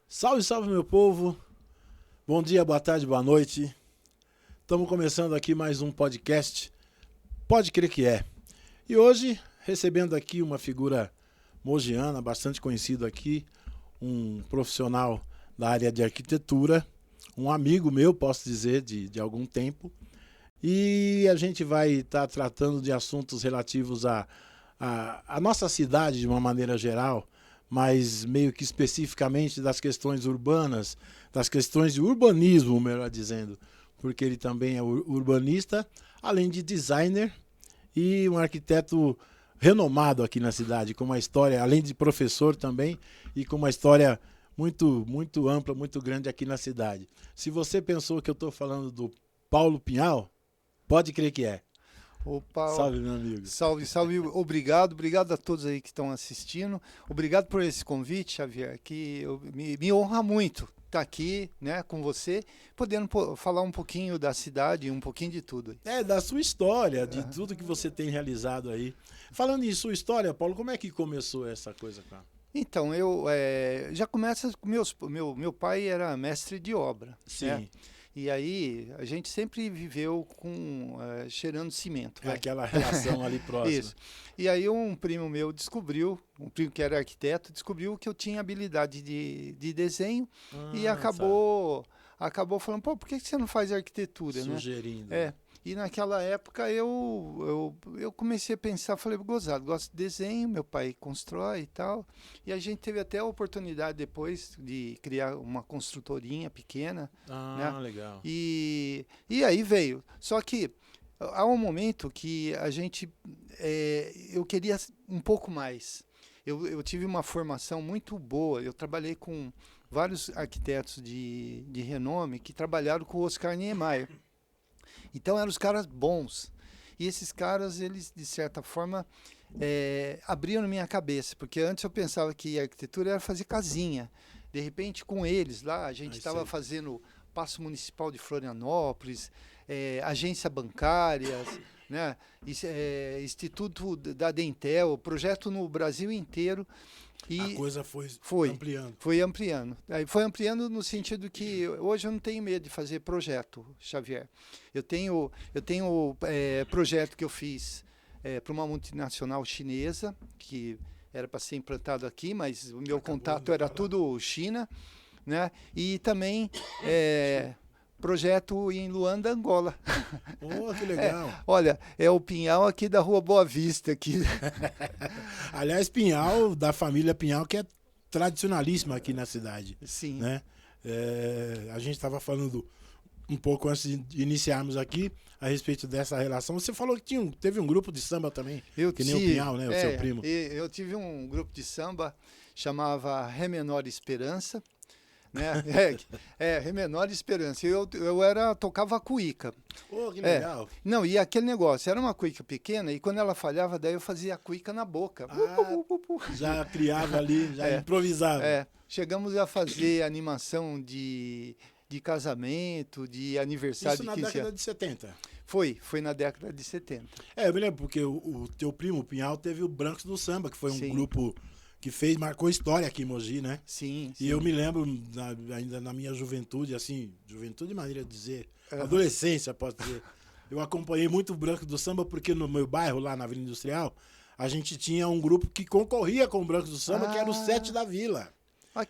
Salve, salve, meu povo. Bom dia, boa tarde, boa noite. Estamos começando aqui mais um podcast. Pode crer que é. E hoje, recebendo aqui uma figura mogiana, bastante conhecido aqui, um profissional da área de arquitetura, um amigo meu, posso dizer, de algum tempo. E a gente vai estar tratando de assuntos relativos à nossa cidade de uma maneira geral, mas meio que especificamente das questões urbanas, das questões de urbanismo, melhor dizendo, porque ele também é urbanista, além de designer e um arquiteto renomado aqui na cidade, com uma história, além de professor também, e com uma história muito ampla, muito grande aqui na cidade. Se você pensou que eu estou falando do Paulo Pinhal, pode crer que é. Opa, Salve, meu amigo. salve, obrigado a todos aí que estão assistindo. Obrigado por esse convite, Xavier, que me honra muito estar aqui, né, com você, podendo falar um pouquinho da cidade, um pouquinho de tudo. Da sua história, de tudo que você tem realizado aí. Falando em sua história, Paulo, como é que começou essa coisa, cara? Então, já começa com meu pai era mestre de obra, Sim. né? E aí a gente sempre viveu cheirando cimento. É aquela relação ali próxima. Isso. E aí um primo meu descobriu, um primo que era arquiteto, descobriu que eu tinha habilidade de desenho e acabou falando, pô, por que você não faz arquitetura, Sugerindo. né? E naquela época eu comecei a pensar, falei, gozado, gosto de desenho, meu pai constrói e tal. E a gente teve até a oportunidade depois de criar uma construtorinha pequena. Né? Legal. E aí veio. Só que há um momento que eu queria um pouco mais. Eu tive uma formação muito boa, eu trabalhei com vários arquitetos de renome que trabalharam com o Oscar Niemeyer. Então eram os caras bons. E esses caras, eles, de certa forma, abriam na minha cabeça. Porque antes eu pensava que a arquitetura era fazer casinha. De repente, com eles lá, a gente estava fazendo Paço Municipal de Florianópolis, agência bancárias, né? Instituto da Dentel, projeto no Brasil inteiro. E a coisa foi ampliando. Foi ampliando. Foi ampliando no sentido que hoje eu não tenho medo de fazer projeto, Xavier. Eu tenho projeto que eu fiz para uma multinacional chinesa, que era para ser implantado aqui, mas o meu contato era tudo China, né? E também projeto em Luanda, Angola. Oh, que legal. Olha, é o Pinhal aqui da Rua Boa Vista. Aqui. Aliás, Pinhal, da família Pinhal, que é tradicionalíssima aqui na cidade. Sim. Né? A gente estava falando um pouco antes de iniciarmos aqui a respeito dessa relação. Você falou que teve um grupo de samba também, nem o Pinhal, né? O seu primo. Eu tive um grupo de samba, chamava Ré Menor Esperança. Né? Ré Menor Esperança. Eu tocava cuíca. Oh, que legal. Não, e aquele negócio, era uma cuíca pequena, e quando ela falhava, daí eu fazia a cuíca na boca. Já criava ali, já improvisava. Chegamos a fazer animação de casamento, de aniversário de 15 anos. Isso na década de 70? Foi na década de 70. Eu me lembro, porque o teu primo, o Pinhal, teve o Brancos do Samba, que foi um grupo que marcou história aqui em Mogi, né? Sim. E eu me lembro, ainda na minha juventude, assim, juventude maneira de dizer, adolescência, posso dizer, eu acompanhei muito o Branco do Samba, porque no meu bairro, lá na Avenida Industrial, a gente tinha um grupo que concorria com o Branco do Samba, que era o Sete da Vila.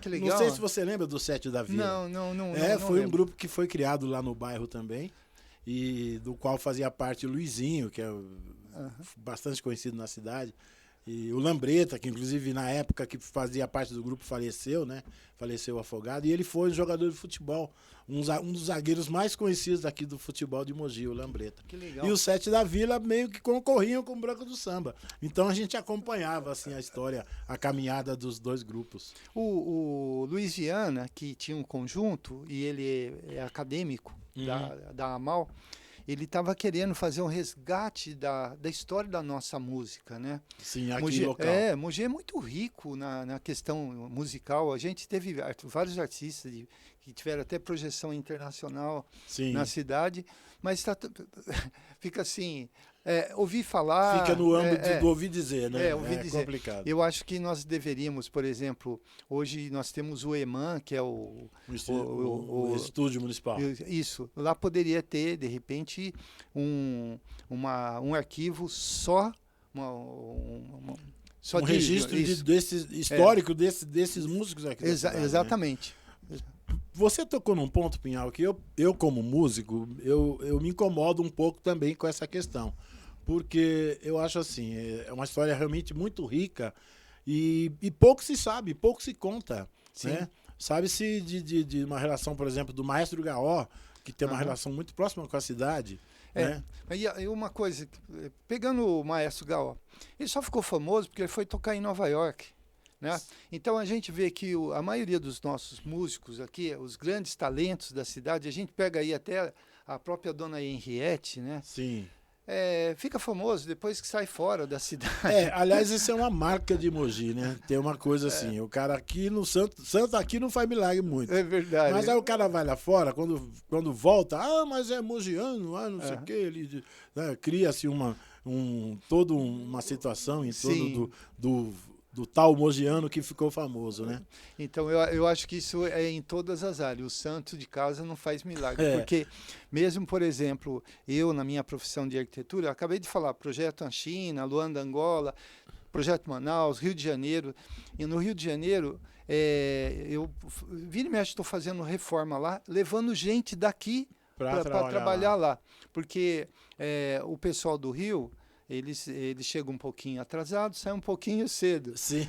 Que legal. Não sei se você lembra do Sete da Vila. Não. Foi um grupo que foi criado lá no bairro também, e do qual fazia parte o Luizinho, que é bastante conhecido na cidade. E o Lambreta, que inclusive na época que fazia parte do grupo faleceu, né? Faleceu afogado. E ele foi um jogador de futebol, um dos zagueiros mais conhecidos aqui do futebol de Mogi, o Lambreta. Que legal. E os Sete da Vila meio que concorriam com o Branco do Samba. Então a gente acompanhava assim a história, a caminhada dos dois grupos. O Luiz Viana, que tinha um conjunto, e ele é acadêmico da AMAL, ele estava querendo fazer um resgate da história da nossa música, né? Sim, aqui Mogi, local. Mogi é muito rico na questão musical. A gente teve vários artistas que tiveram até projeção internacional Sim. na cidade, mas fica assim, ouvir falar... Fica no âmbito do ouvir dizer, né? Ouvir dizer. Complicado. Eu acho que nós deveríamos, por exemplo, hoje nós temos o EMAN, que é o Estúdio Municipal. Isso. Lá poderia ter, de repente, um arquivo só... só um registro histórico desses músicos aqui. Exatamente. Né? Você tocou num ponto, Pinhal, que eu como músico, eu me incomodo um pouco também com essa questão. Porque eu acho assim, é uma história realmente muito rica e pouco se sabe, pouco se conta. Né? Sabe-se de uma relação, por exemplo, do Maestro Gaó, que tem uma relação muito próxima com a cidade. Né? E uma coisa, pegando o Maestro Gaó, ele só ficou famoso porque ele foi tocar em Nova York. Né? Então a gente vê que a maioria dos nossos músicos aqui, os grandes talentos da cidade, a gente pega aí até a própria dona Henriette, né? Sim. Fica famoso depois que sai fora da cidade. Aliás, isso é uma marca de Mogi, né? Tem uma coisa assim, o cara aqui no Santo aqui não faz milagre muito. É verdade. Mas aí o cara vai lá fora, quando volta, mas é mogiano, não sei o quê, ele cria-se toda uma situação em torno do tal mogiano que ficou famoso, né? Então, eu acho que isso é em todas as áreas. O santo de casa não faz milagre. Porque, mesmo, por exemplo, eu, na minha profissão de arquitetura, eu acabei de falar, Projeto Anchina, Luanda, Angola, Projeto Manaus, Rio de Janeiro. E no Rio de Janeiro, eu vira e mexe, estou fazendo reforma lá, levando gente daqui para trabalhar lá. Porque o pessoal do Rio... Eles chegam um pouquinho atrasados, saem um pouquinho cedo. Sim.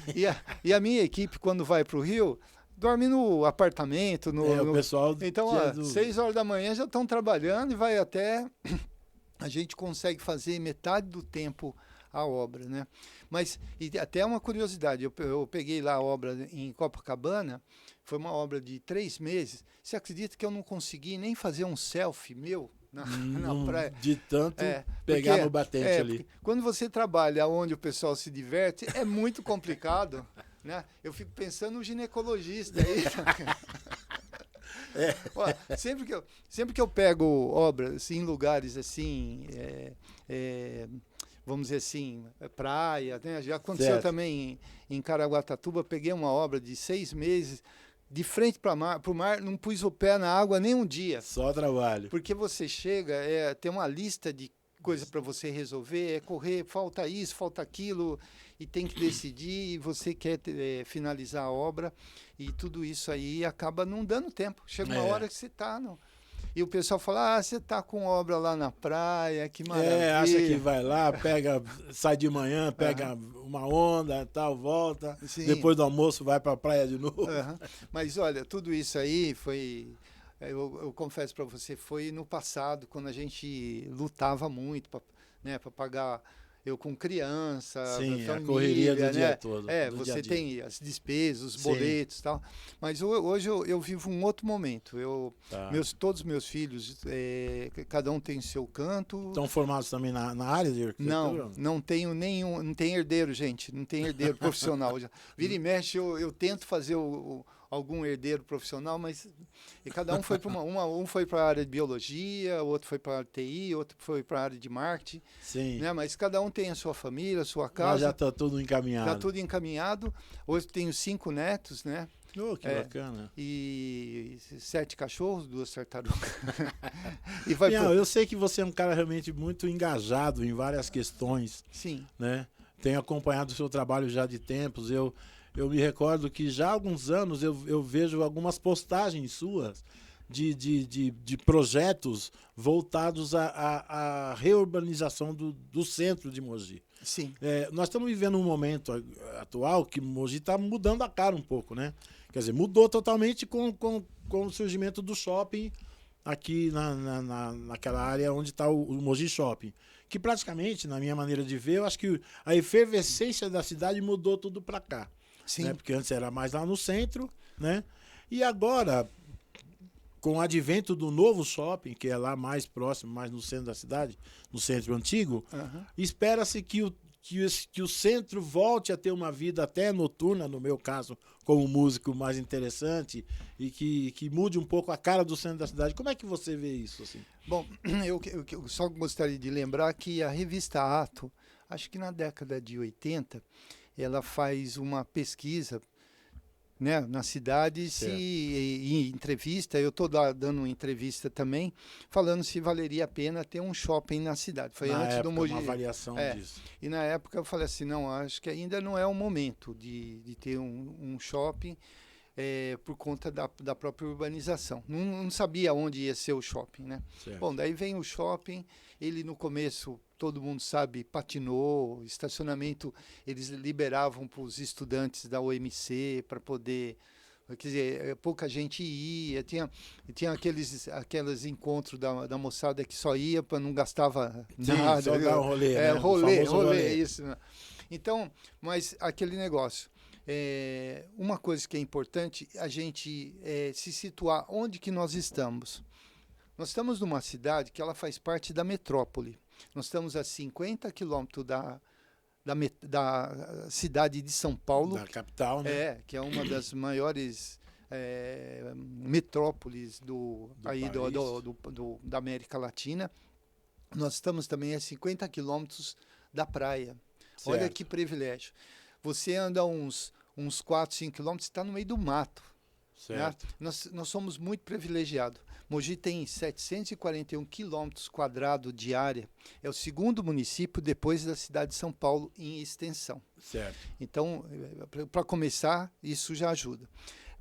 E a minha equipe, quando vai para o Rio, dorme no apartamento. O pessoal... Então, 6 horas da manhã já estão trabalhando e vai até... A gente consegue fazer metade do tempo a obra, né? Mas, e até uma curiosidade, eu peguei lá a obra em Copacabana, foi uma obra de 3 meses. Você acredita que eu não consegui nem fazer um selfie meu? Na praia. De tanto pegar no batente ali. Quando você trabalha onde o pessoal se diverte, é muito complicado. Né? Eu fico pensando no ginecologista aí. Sempre que eu pego obras em lugares assim, vamos dizer assim, praia, né? Já aconteceu também em Caraguatatuba, peguei uma obra de 6 meses, de frente para o mar, não pus o pé na água nem um dia. Só trabalho. Porque você chega, tem uma lista de coisas para você resolver, correr, falta isso, falta aquilo, e tem que decidir, e você quer finalizar a obra, e tudo isso aí acaba não dando tempo. Chega uma hora que você está... E o pessoal fala, você está com obra lá na praia, que maravilha. Acha que vai lá, sai de manhã, pega uma onda, tal, volta. Sim. Depois do almoço vai para a praia de novo. Mas olha, tudo isso aí foi... Eu confesso para você, foi no passado, quando a gente lutava muito para pagar... Eu com criança, família, a correria do dia todo. Você tem as despesas, os boletos e tal. Mas hoje eu vivo um outro momento. Todos os meus filhos, cada um tem seu canto. Estão formados também na área de arquitetura? Não tenho nenhum, não tem herdeiro, gente. Não tem herdeiro profissional. Vira e mexe, eu tento fazer algum herdeiro profissional, mas cada um foi para um foi para a área de biologia, outro foi para a área de TI, outro foi para a área de marketing. Sim. Né? Mas cada um tem a sua família, a sua casa. Mas já está tudo encaminhado. Está tudo encaminhado. Hoje tenho 5 netos, né? Que bacana. E 7 cachorros, 2 tartarugas. Eu sei que você é um cara realmente muito engajado em várias questões. Sim. Né? Tenho acompanhado o seu trabalho já de tempos. Eu me recordo que já há alguns anos eu vejo algumas postagens suas de projetos voltados à reurbanização do centro de Mogi. Sim. Nós estamos vivendo um momento atual que Mogi está mudando a cara um pouco, né? Quer dizer, mudou totalmente com o surgimento do shopping aqui naquela área onde está o Mogi Shopping. Que praticamente, na minha maneira de ver, eu acho que a efervescência da cidade mudou tudo para cá. Sim. Né? Porque antes era mais lá no centro, né? E agora, com o advento do novo shopping, que é lá mais próximo, mais no centro da cidade, no centro antigo, espera-se que que o centro volte a ter uma vida até noturna, no meu caso, como músico, mais interessante, e que mude um pouco a cara do centro da cidade. Como é que você vê isso? Assim? Bom, eu só gostaria de lembrar que a revista Ato, acho que na década de 80, ela faz uma pesquisa, né, na cidade e entrevista, eu estou dando uma entrevista também, falando se valeria a pena ter um shopping na cidade. Foi Na antes época, do Mogi. uma avaliação disso. E na época eu falei assim, não, acho que ainda não é o momento de ter um shopping por conta da própria urbanização. Não sabia onde ia ser o shopping, né? Certo. Bom, daí vem o shopping, ele no começo, todo mundo sabe, patinou, estacionamento, eles liberavam para os estudantes da UMC para poder, quer dizer, pouca gente ia, tinha aqueles encontros da moçada que só ia para não gastava nada. Só dar um rolê, né? Rolê, isso. Né? Então, mas aquele negócio, uma coisa que é importante, a gente se situar onde que nós estamos. Nós estamos numa cidade que ela faz parte da metrópole. Nós estamos a 50 quilômetros da cidade de São Paulo. Da capital, né? Que é uma das maiores metrópoles da América Latina. Nós estamos também a 50 quilômetros da praia. Certo. Olha que privilégio. Você anda uns 4, 5 quilômetros, está no meio do mato. Certo. Né? Nós somos muito privilegiados. Mogi tem 741 quilômetros quadrados de área. É o segundo município depois da cidade de São Paulo em extensão. Certo. Então, para começar, isso já ajuda.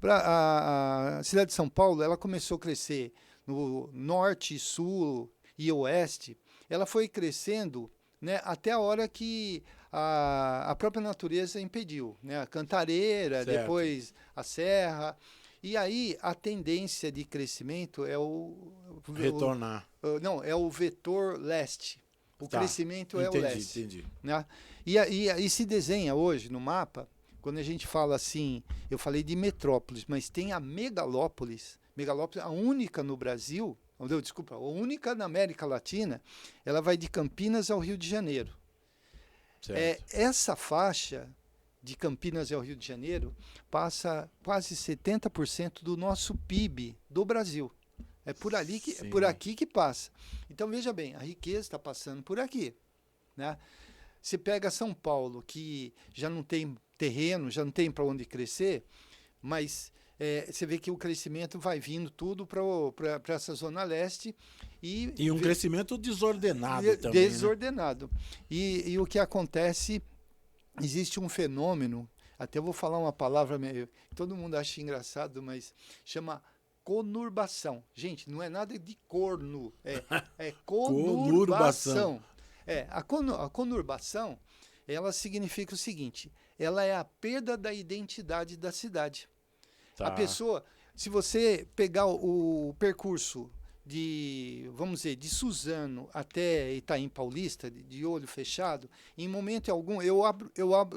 A cidade de São Paulo, ela começou a crescer no norte, sul e oeste. Ela foi crescendo, né, até a hora que a própria natureza impediu. Né? A Cantareira, certo. Depois a Serra. E aí a tendência de crescimento é retornar. É o vetor leste. O crescimento é o leste. Entendi. Né? E se desenha hoje no mapa, quando a gente fala assim, eu falei de metrópolis, mas tem a megalópolis, a única no Brasil, desculpa, a única na América Latina, ela vai de Campinas ao Rio de Janeiro. Certo. Essa faixa de Campinas ao Rio de Janeiro passa quase 70% do nosso PIB do Brasil. É por aqui que passa. Então, veja bem, a riqueza está passando por aqui. Né? Você pega São Paulo, que já não tem terreno, já não tem para onde crescer, mas você vê que o crescimento vai vindo tudo para essa zona leste. E um crescimento desordenado também. Desordenado. Né? E o que acontece... Existe um fenômeno, até eu vou falar uma palavra que todo mundo acha engraçado, mas chama conurbação. Gente, não é nada de corno, é conurbação. A conurbação, ela significa o seguinte, ela é a perda da identidade da cidade. Tá. A pessoa, se você pegar o percurso vamos dizer, de Suzano até Itaim Paulista, de olho fechado, em momento algum, eu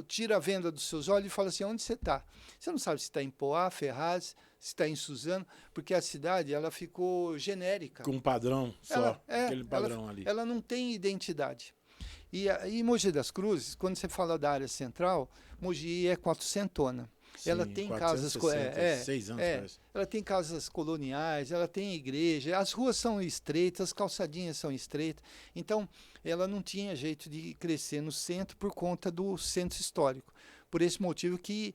tiro a venda dos seus olhos e falo assim, onde você está? Você não sabe se está em Poá, Ferraz, se está em Suzano, porque a cidade ela ficou genérica. Com um padrão só, aquele padrão ali. Ela não tem identidade. E Mogi das Cruzes, quando você fala da área central, Mogi é 400ona. Sim, ela tem casas, 6 anos, ela tem casas coloniais, ela tem igreja, as ruas são estreitas, as calçadinhas são estreitas, então ela não tinha jeito de crescer no centro por conta do centro histórico. Por esse motivo que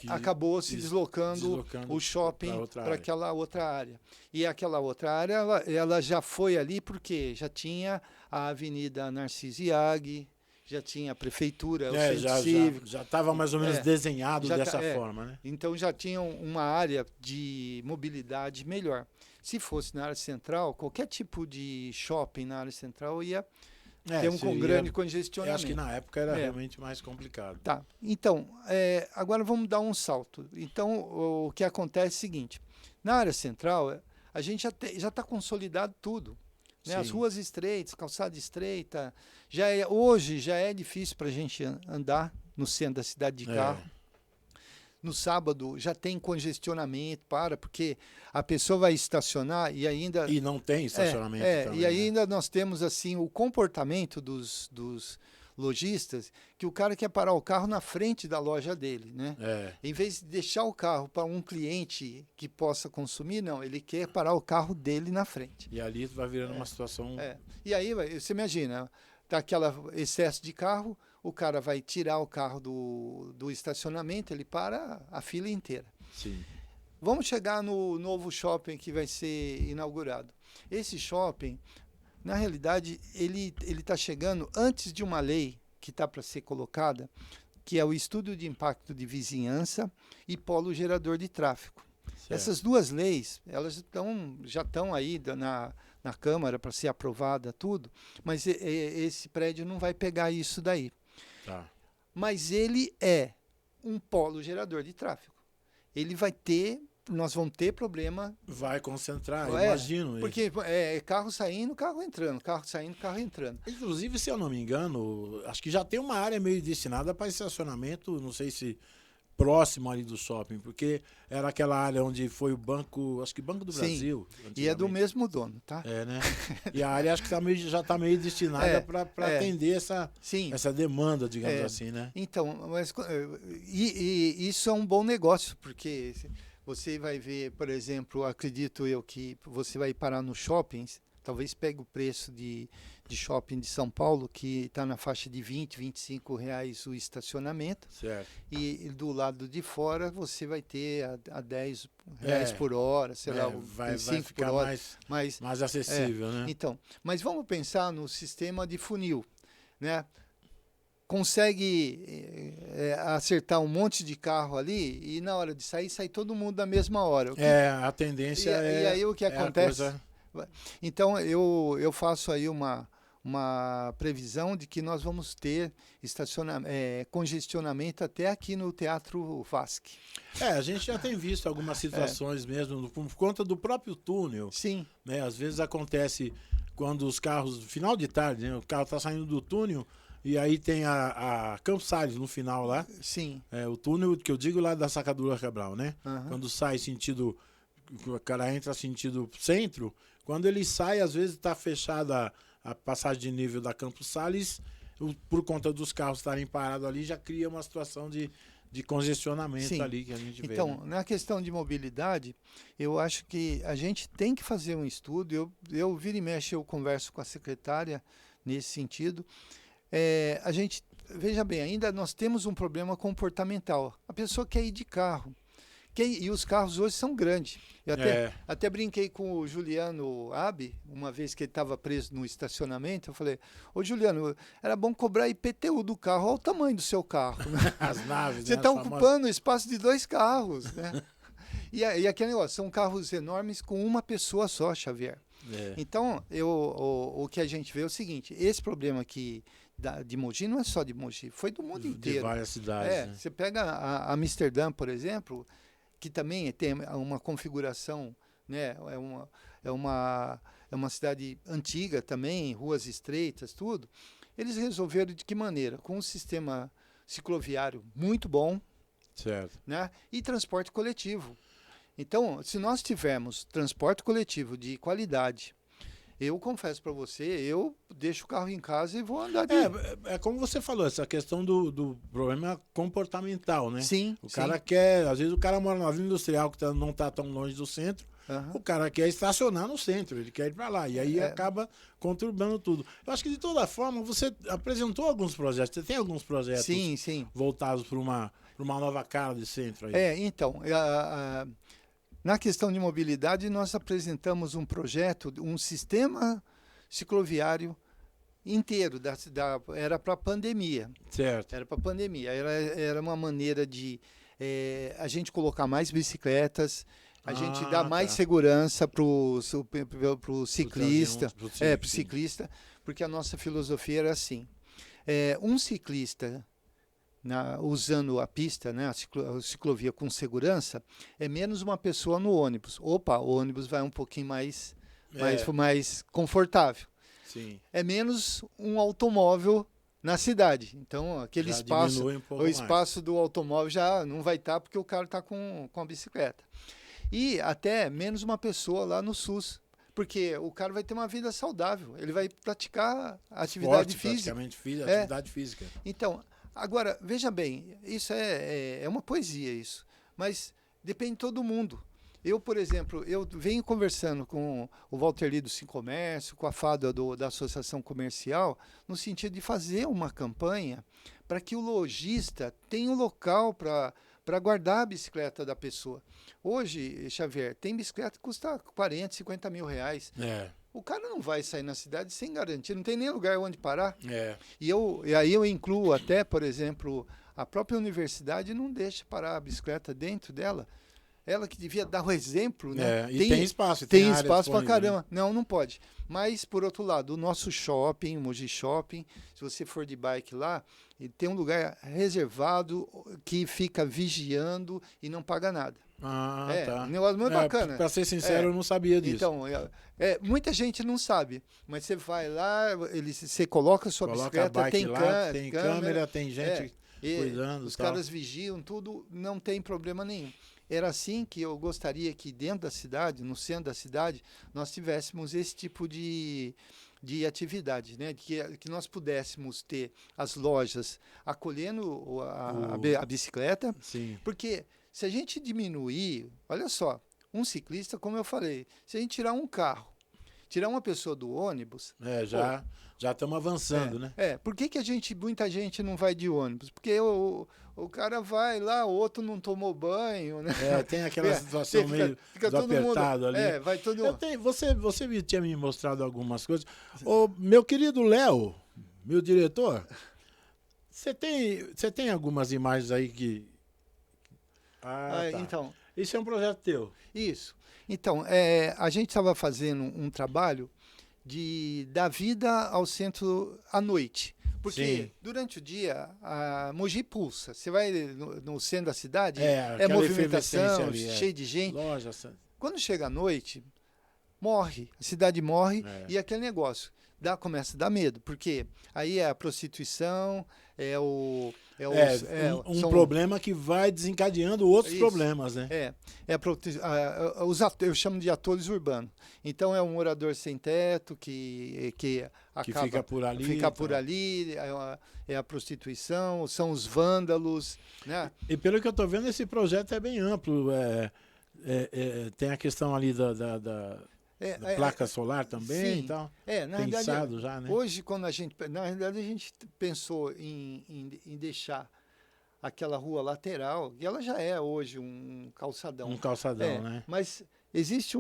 acabou se deslocando o shopping para aquela outra área. E aquela outra área, ela já foi ali porque já tinha a Avenida Narciso Iag, já tinha a prefeitura, o centro cívico. Já estava mais ou menos desenhado dessa forma, né? Então já tinha uma área de mobilidade melhor. Se fosse na área central, qualquer tipo de shopping na área central ia ter um grande congestionamento. Eu acho que na época era realmente mais complicado. Tá. Então, agora vamos dar um salto. Então, o que acontece é o seguinte, na área central, a gente já está consolidado tudo. Né? As ruas estreitas, calçada estreita, hoje já é difícil para a gente andar no centro da cidade de carro. No sábado já tem congestionamento, porque a pessoa vai estacionar e ainda... E não tem estacionamento também. E ainda nós temos assim o comportamento dos lojistas que o cara quer parar o carro na frente da loja dele, né? Em vez de deixar o carro para um cliente que possa consumir, não, ele quer parar o carro dele na frente. E ali vai virando uma situação... E aí, você imagina, tá aquele excesso de carro, o cara vai tirar o carro do estacionamento, ele para a fila inteira. Sim. Vamos chegar no novo shopping que vai ser inaugurado. Esse shopping, na realidade, ele está chegando antes de uma lei que está para ser colocada, que é o Estudo de Impacto de Vizinhança e Polo Gerador de Tráfego. Certo. Essas duas leis, elas já estão aí na Câmara para ser aprovada, tudo, mas esse prédio não vai pegar isso daí. Tá. Mas ele é um polo gerador de tráfego. Ele vai ter... Nós vamos ter problema. Vai concentrar, imagino. Porque carro saindo, carro entrando, carro saindo, carro entrando. Inclusive, se eu não me engano, acho que já tem uma área meio destinada para estacionamento, não sei se próximo ali do shopping, porque era aquela área onde foi o banco, acho que Banco do Brasil. E é do mesmo dono, tá? Né? E a área acho que já está meio destinada para atender essa demanda, digamos assim, né? Então, mas isso é um bom negócio, porque... Você vai ver, por exemplo, acredito eu que você vai parar nos shoppings, talvez pegue o preço de shopping de São Paulo, que está na faixa de R$20, R$25 o estacionamento. Certo. E do lado de fora você vai ter a R$10 por hora, sei lá, vai 5 ficar por hora. Mais acessível, né? Então, mas vamos pensar no sistema de funil, né? Consegue acertar um monte de carro ali e na hora de sair, sai todo mundo da mesma hora. A tendência E aí o que acontece? Então eu faço aí uma previsão de que nós vamos ter congestionamento até aqui no Teatro Vasc. A gente já tem visto algumas situações mesmo por conta do próprio túnel. Sim. Né? Às vezes acontece quando os carros, final de tarde, né? O carro está saindo do túnel. E aí tem a Campos Salles no final lá. Sim. O túnel que eu digo lá da Sacadura Cabral, né? Uhum. Quando sai sentido, o cara entra sentido centro, quando ele sai, às vezes está fechada a passagem de nível da Campos Salles, por conta dos carros estarem parados ali, já cria uma situação de congestionamento. Sim. Ali que a gente vê. Então, né? Na questão de mobilidade, eu acho que a gente tem que fazer um estudo. Eu vira e mexe, eu converso com a secretária nesse sentido. A gente, veja bem, ainda nós temos um problema comportamental. A pessoa quer ir de carro. E os carros hoje são grandes. Eu até brinquei com o Juliano Abi, uma vez que ele estava preso no estacionamento. Eu falei, ô Juliano, era bom cobrar IPTU do carro. Olha o tamanho do seu carro. Né? As naves, você está ocupando o espaço de 2 carros. Né? E aquele negócio, são carros enormes com uma pessoa só, Xavier. Então, o que a gente vê é o seguinte, esse problema aqui de Mogi não é só de Mogi, foi do mundo inteiro. De várias cidades. Né? Você pega a Amsterdã, por exemplo, que também tem uma configuração, né? É uma cidade antiga também, ruas estreitas, tudo. Eles resolveram de que maneira? Com um sistema cicloviário muito bom, certo, né? E transporte coletivo. Então, se nós tivermos transporte coletivo de qualidade, eu confesso para você, eu deixo o carro em casa e vou andar de... É como você falou, essa questão do problema comportamental, né? Sim. O cara quer, às vezes o cara mora na Vila Industrial, que não está tão longe do centro, o cara quer estacionar no centro, ele quer ir para lá, e aí acaba conturbando tudo. Eu acho que de toda forma, você apresentou alguns projetos, você tem alguns projetos voltados para uma nova cara de centro aí. Então, na questão de mobilidade, nós apresentamos um projeto, um sistema cicloviário inteiro, era para a pandemia. Certo. Era para a pandemia. Era uma maneira de a gente colocar mais bicicletas, a gente dar mais segurança para o ciclista, para o ciclista, porque a nossa filosofia era assim, um ciclista usando a pista, né, a ciclovia com segurança, é menos uma pessoa no ônibus. Opa, o ônibus vai um pouquinho mais confortável. Sim. É menos um automóvel na cidade. Então, aquele espaço, o espaço do automóvel já não vai estar porque o cara está com a bicicleta. E até menos uma pessoa lá no SUS, Porque o cara vai ter uma vida saudável, ele vai praticar atividade física. Atividade física. Então, agora, veja bem, isso é uma poesia, isso. Mas depende de todo mundo. Eu, por exemplo, eu venho conversando com o Walter Lee do Sim Comércio, com a Fada da Associação Comercial, no sentido de fazer uma campanha para que o lojista tenha um local para guardar a bicicleta da pessoa. Hoje, Xavier, tem bicicleta que custa 40, 50 mil reais. O cara não vai sair na cidade sem garantia, não tem nem lugar onde parar. E aí eu incluo até, por exemplo, a própria universidade não deixa parar a bicicleta dentro dela. Ela que devia dar o exemplo, né? E tem espaço. Tem espaço pra caramba. Né? Não pode. Mas, por outro lado, o nosso shopping, o Mogi Shopping, se você for de bike lá, tem um lugar reservado que fica vigiando e não paga nada. Tá. Um negócio muito bacana. Pra ser sincero, eu não sabia disso. Então, muita gente não sabe, mas você vai lá, você coloca a sua bicicleta, a bike lá, tem câmera, tem gente cuidando. Os caras vigiam, tudo, não tem problema nenhum. Era assim que eu gostaria que dentro da cidade, no centro da cidade, nós tivéssemos esse tipo de atividade, né? Que nós pudéssemos ter as lojas acolhendo a bicicleta. Sim. Porque se a gente diminuir, olha só, um ciclista, como eu falei, se a gente tirar um carro, tirar uma pessoa do ônibus... Já estamos avançando, né? Por que muita gente não vai de ônibus? Porque o cara vai lá, o outro não tomou banho, né? Tem aquela situação meio fica todo apertado mundo, ali. Vai todo mundo. Você tinha me mostrado algumas coisas. Ô, meu querido Léo, meu diretor, você tem algumas imagens aí que... tá. Então, isso é um projeto teu. Isso. Então, a gente estava fazendo um trabalho de dar vida ao centro à noite. Porque durante o dia, a Mogi pulsa. Você vai no centro da cidade, movimentação, ali, cheio de gente. Loja. Quando chega à noite, morre. A cidade morre e aquele negócio começa a dar medo. Porque aí é a prostituição, um problema que vai desencadeando outros problemas, né? Eu chamo de atores urbanos. Então é um morador sem teto que acaba, fica por ali. Fica por ali, é a prostituição, são os vândalos, né? E pelo que eu estou vendo, esse projeto é bem amplo. Tem a questão ali da placa solar também. Sim. E tal. Na pensado realidade, já, né? Hoje, na realidade, a gente pensou em deixar aquela rua lateral, e ela já é hoje um calçadão. Um calçadão, né? Mas existe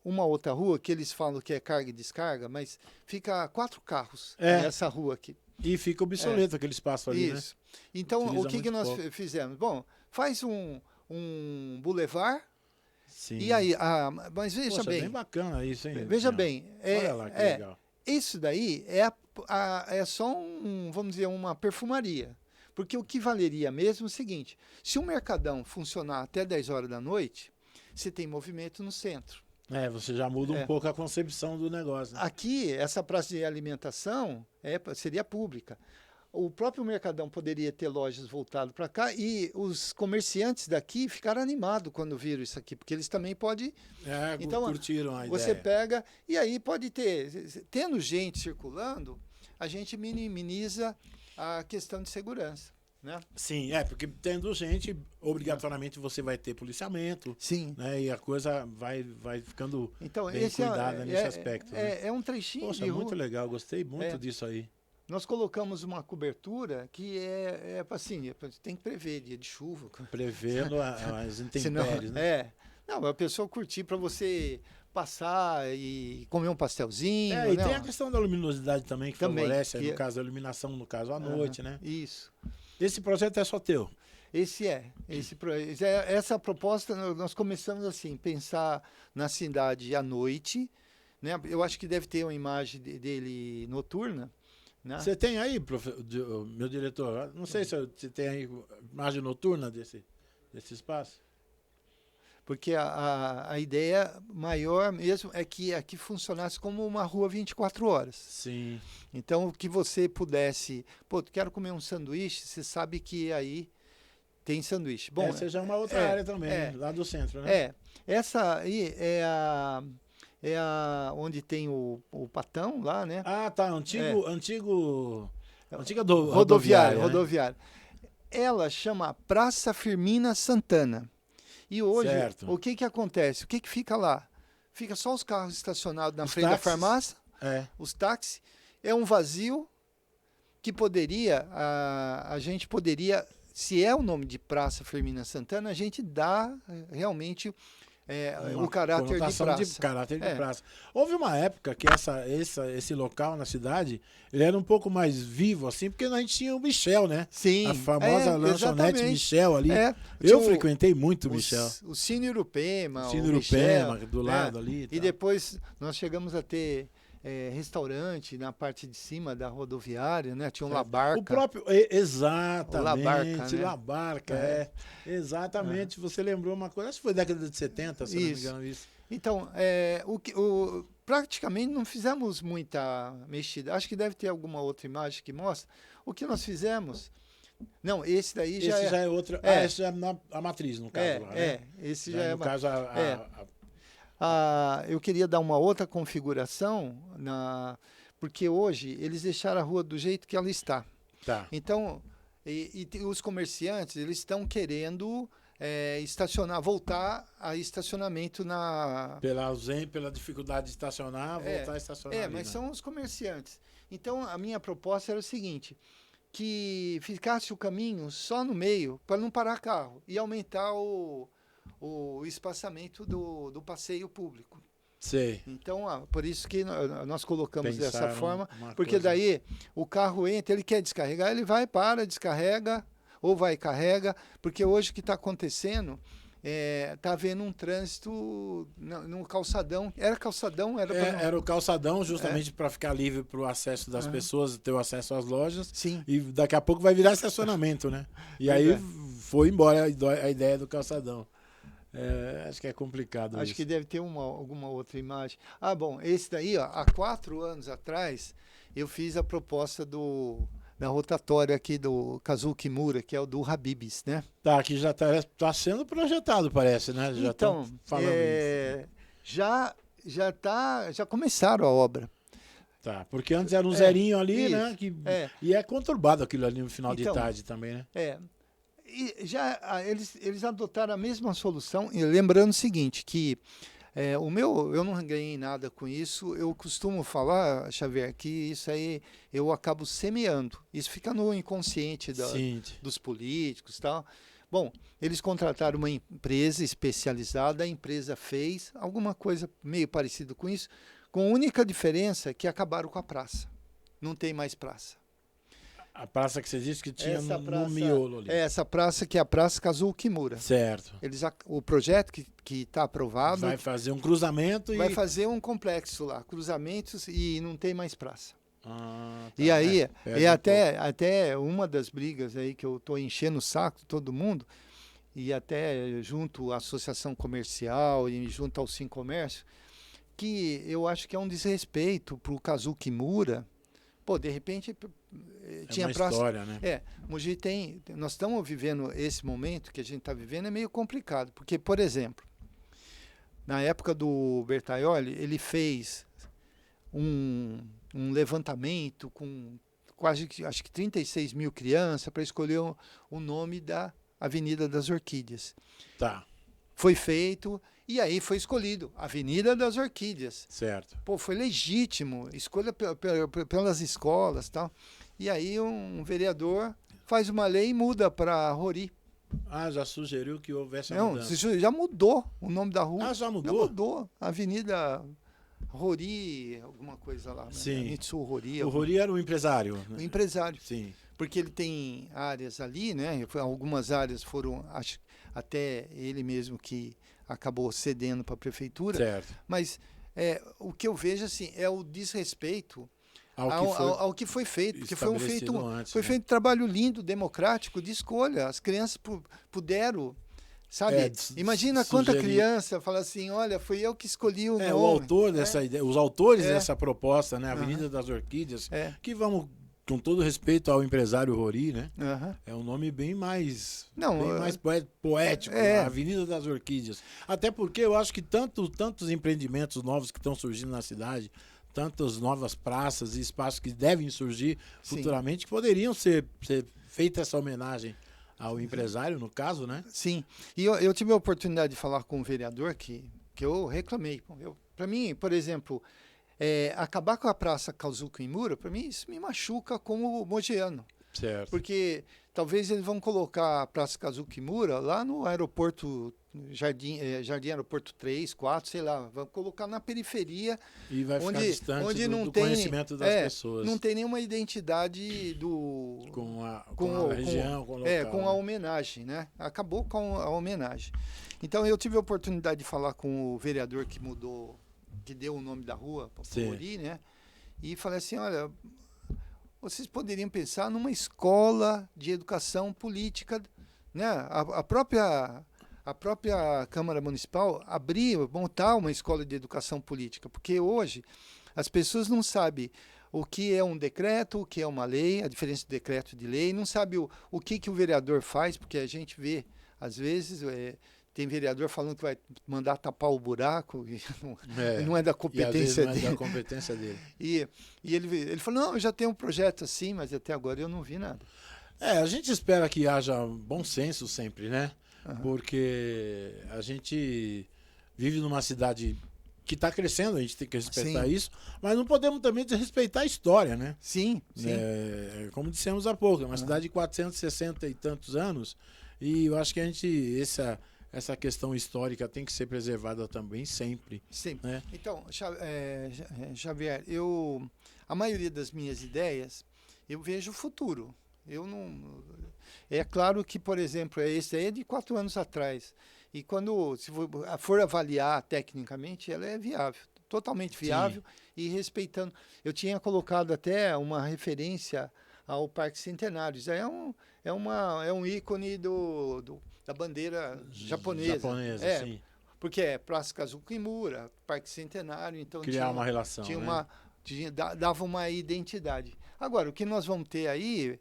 uma outra rua que eles falam que é carga e descarga, mas fica 4 carros nessa rua aqui. E fica obsoleto aquele espaço ali, Isso. Né? Então, o que nós fizemos? Bom, faz um boulevard. Sim. E aí, mas veja bem. É bem bacana isso, hein? Veja bem. Olha lá que legal. Isso daí é só vamos dizer, uma perfumaria. Porque o que valeria mesmo é o seguinte: se um mercadão funcionar até 10 horas da noite, você tem movimento no centro. Você já muda um pouco a concepção do negócio. Né? Aqui, essa praça de alimentação seria pública. O próprio Mercadão poderia ter lojas voltadas para cá e os comerciantes daqui ficaram animados quando viram isso aqui, porque eles também podem... Então, curtiram a ideia. Você pega e aí pode tendo gente circulando, a gente minimiza a questão de segurança. Né? Sim, porque tendo gente, obrigatoriamente você vai ter policiamento. Sim. Né? E a coisa vai ficando bem cuidada nesse aspecto. É um trechinho. Poxa, de rua. Muito legal, gostei muito disso aí. Nós colocamos uma cobertura que assim, tem que prever dia de chuva. Prevendo as intempéries, né? Não, a pessoa curtir para você passar e comer um pastelzinho. E tem a questão da luminosidade também, que favorece, no caso, a iluminação, no caso, à noite, né? Isso. Esse projeto é só teu? Essa proposta, nós começamos assim, pensar na cidade à noite, né? Eu acho que deve ter uma imagem dele noturna. Você tem aí, meu diretor, não sei se você tem aí imagem noturna desse espaço? Porque a ideia maior mesmo é que aqui funcionasse como uma rua 24 horas. Sim. Então, que você pudesse... quero comer um sanduíche, você sabe que aí tem sanduíche. Bom, essa já é uma outra área também, lá do centro, né? Essa aí é onde tem o Patão lá, né? Ah, tá. Antiga Rodoviário, né? rodoviário. Ela chama Praça Firmina Santana. E hoje, Certo. o que que acontece? O que que fica lá? Fica só os carros estacionados na Os frente da táxis? farmácia, É. os táxis. É um vazio que poderia, a gente poderia, se é o nome de Praça Firmina Santana, a gente dá realmente o caráter de Conotação praça. caráter de É. praça. Houve uma época que esse local na cidade, ele era um pouco mais vivo, assim, porque a gente tinha o Michel, né? Sim, A famosa lanchonete exatamente. Michel ali. É, Eu tinha frequentei muito o Michel. O Cine O Urupema, Cine o Urupema, Michel, do lado ali. E tal. depois nós chegamos a ter restaurante na parte de cima da rodoviária, né? Tinha um La Barca. O próprio. Exatamente. O La Barca, né? La Barca, exatamente. Você lembrou uma coisa, acho que foi década de 70, se não me engano, isso. Então, praticamente não fizemos muita mexida. Acho que deve ter alguma outra imagem que mostra. O que nós fizemos. Não, esse daí já Esse já é outra. Esse já é a matriz, no caso. Lá, né? Esse já já é. No caso, eu queria dar uma outra configuração, porque hoje eles deixaram a rua do jeito que ela está. Tá. Então, e os comerciantes, eles estão querendo voltar a estacionamento Pela dificuldade de estacionar, voltar a estacionar. Ali, mas né? são os comerciantes. Então, a minha proposta era o seguinte, que ficasse o caminho só no meio, para não parar carro, e aumentar o espaçamento do passeio público. Sei. Então, por isso que nós colocamos dessa forma, porque coisa. daí o carro entra, ele quer descarregar, ele vai, descarrega, ou vai e carrega, porque hoje o que está acontecendo está havendo um trânsito no calçadão. Era calçadão? Era o calçadão justamente para ficar livre para o acesso das pessoas, ter o acesso às lojas. Sim. E daqui a pouco vai virar estacionamento, né? E aí foi embora a ideia do calçadão. Acho que é complicado Acho isso. que deve ter alguma outra imagem. Bom, esse daí, há 4 anos atrás, eu fiz a proposta da rotatória aqui do Kazuo Kimura, que é o do Habib's, né? Tá, que já tá sendo projetado, parece, né? Já então, falando isso. Já começaram a obra. Tá, porque antes era um zerinho ali, isso, né? E é conturbado aquilo ali no final então, de tarde também, né? E eles adotaram a mesma solução, e lembrando o seguinte, que eu não ganhei nada com isso, eu costumo falar, Xavier, que isso aí eu acabo semeando, isso fica no inconsciente dos políticos e tal. Bom, eles contrataram uma empresa especializada, a empresa fez alguma coisa meio parecida com isso, com a única diferença que acabaram com a praça, não tem mais praça. A praça que você disse que tinha no miolo ali. Essa praça que é a Praça Kazuo Kimura. Certo. O projeto que está aprovado... Vai fazer um cruzamento Vai fazer um complexo lá, cruzamentos, e não tem mais praça. Tá, e aí, até uma das brigas aí que eu estou enchendo o saco de todo mundo, e até junto à Associação Comercial e junto ao Sim Comércio, que eu acho que é um desrespeito para o Kazuo Kimura. Pô, de repente... tinha uma praça. História, né? Mogi nós estamos vivendo esse momento que a gente está vivendo, é meio complicado, porque, por exemplo, na época do Bertaioli, ele fez um levantamento com quase, acho que 36 mil crianças para escolher o nome da Avenida das Orquídeas. Tá. Foi feito, e aí foi escolhido Avenida das Orquídeas. Certo. Pô, foi legítimo, escolha pelas escolas e tal. E aí um vereador faz uma lei e muda para Rori. Já sugeriu que houvesse a Não, mudança. já mudou o nome da rua. Já mudou? Já mudou. Avenida Rori, alguma coisa lá. Sim. Né? Mitsu Rori. O Rori era um empresário. O empresário. Sim. Porque ele tem áreas ali, né? Algumas áreas foram, acho, até ele mesmo que acabou cedendo para a prefeitura. Certo. Mas o que eu vejo assim é o desrespeito ao que foi feito, porque foi feito um trabalho lindo, democrático, de escolha. As crianças puderam, sabe? Imagina quanta criança fala assim, olha, fui eu que escolhi o nome. O autor dessa ideia, os autores dessa proposta, né? Avenida das Orquídeas, que vamos com todo respeito ao empresário Rori, né? Aham. É um nome bem mais, Não, bem mais poético, é. a Avenida das Orquídeas. Até porque eu acho que tantos empreendimentos novos que estão surgindo na cidade, tantas novas praças e espaços que devem surgir Sim. futuramente, que poderiam ser feita essa homenagem ao empresário, no caso, né? Sim. E eu tive a oportunidade de falar com um vereador que eu reclamei. Para mim, por exemplo, acabar com a Praça Kazuko Imura, para mim isso me machuca como mogiano. Certo. Porque talvez eles vão colocar a Praça Kazuko Imura lá no aeroporto Jardim Aeroporto 3, 4, sei lá. Vão colocar na periferia. E vai ficar distante onde não do tem, conhecimento das pessoas. Não tem nenhuma identidade com a região, com o local. Com a homenagem, né? Acabou com a homenagem. Então eu tive a oportunidade de falar com o vereador que deu o nome da rua para o Rori, né? E falei assim, olha, vocês poderiam pensar numa escola de educação política, né? A própria Câmara Municipal montar uma escola de educação política, porque hoje as pessoas não sabem o que é um decreto, o que é uma lei, a diferença de decreto e de lei, não sabe o que o vereador faz, porque a gente vê, às vezes, tem vereador falando que vai mandar tapar o buraco, e não é da competência dele. Não é da competência dele. E ele falou, não, eu já tenho um projeto assim, mas até agora eu não vi nada. A gente espera que haja bom senso sempre, né? Uhum. Porque a gente vive numa cidade que está crescendo, a gente tem que respeitar isso, mas não podemos também desrespeitar a história, né? Sim. Como dissemos há pouco, é uma cidade de 460 e tantos anos, e eu acho que essa questão histórica tem que ser preservada também sempre. Sim. Né? Então, Xavier, a maioria das minhas ideias, eu vejo o futuro. É claro que, por exemplo, esse aí é de 4 anos atrás. E se for avaliar tecnicamente, ela é viável, totalmente viável. Sim. E respeitando. Eu tinha colocado até uma referência ao Parque Centenário. Isso aí é um ícone da bandeira japonesa. Sim. Porque é Praça Kazuko Imura, Parque Centenário. Então criar uma relação. Dava uma identidade. Agora, o que nós vamos ter aí...